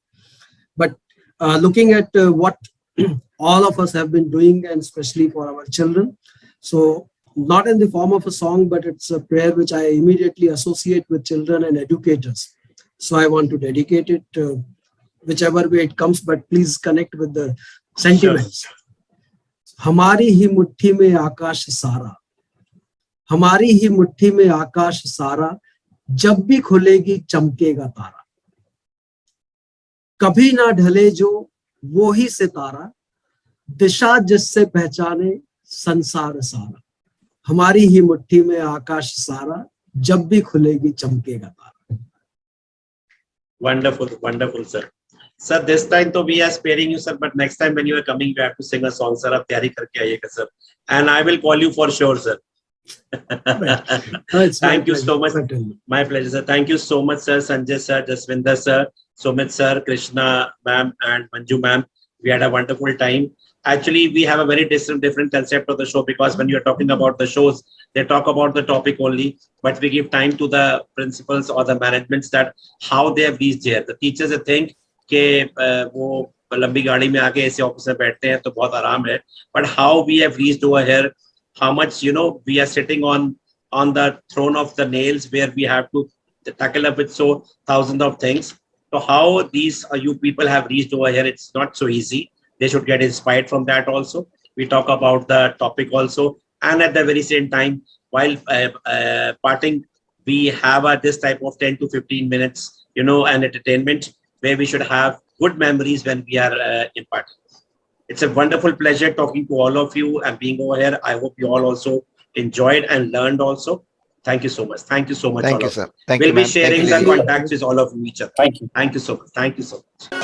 Speaker 2: But looking at what all of us have been doing, and especially for our children. So not in the form of a song, but it's a prayer which I immediately associate with children and educators. So I want to dedicate it whichever way it comes, but please connect with the sentiments. हमारी ही मुट्ठी में आकाश सारा, हमारी ही मुट्ठी में आकाश सारा, जब भी खुलेगी चमकेगा तारा, कभी ना ढले जो वो ही सितारा, दिशा जिससे पहचाने संसार सारा, हमारी ही मुट्ठी में आकाश सारा, जब भी खुलेगी चमकेगा तारा.
Speaker 1: Wonderful, wonderful, sir. Sir, this time तो we are sparing you, sir, but next time when you are coming, you have to sing a song, sir. आप तैयारी करके आइएगा, sir. And I will call you for sure, sir. Thank you so much. My pleasure, sir. Thank you so much, sir. Sanjay sir, Jaswinder sir, Sumit sir, Krishna ma'am, and Manju ma'am. We had a wonderful time. Actually, we have a very different concept of the show, because when you're talking about the shows, they talk about the topic only, but we give time to the principals or the managements that how they have reached there. The teachers they think कि वो लंबी गाड़ी में आके ऐसे office में बैठते हैं तो बहुत आराम है, but how we have reached over here, how much we are sitting on the throne of the nails where we have to tackle up with so thousands of things. So how these you people have reached over here, it's not so easy. They should get inspired from that also. We talk about the topic also, and at the very same time, while parting, we have this type of 10 to 15 minutes, an entertainment where we should have good memories when we are imparting. It's a wonderful pleasure talking to all of you and being over here. I hope you all also enjoyed and learned also. Thank you so much. Thank you so much.
Speaker 6: Thank you, sir. Thank
Speaker 1: We'll
Speaker 6: you,
Speaker 1: be
Speaker 6: ma'am.
Speaker 1: sharing
Speaker 6: Thank you,
Speaker 1: the
Speaker 6: ladies.
Speaker 1: contacts with all of you each other.
Speaker 4: Thank you.
Speaker 1: Thank you so much. Thank you so much.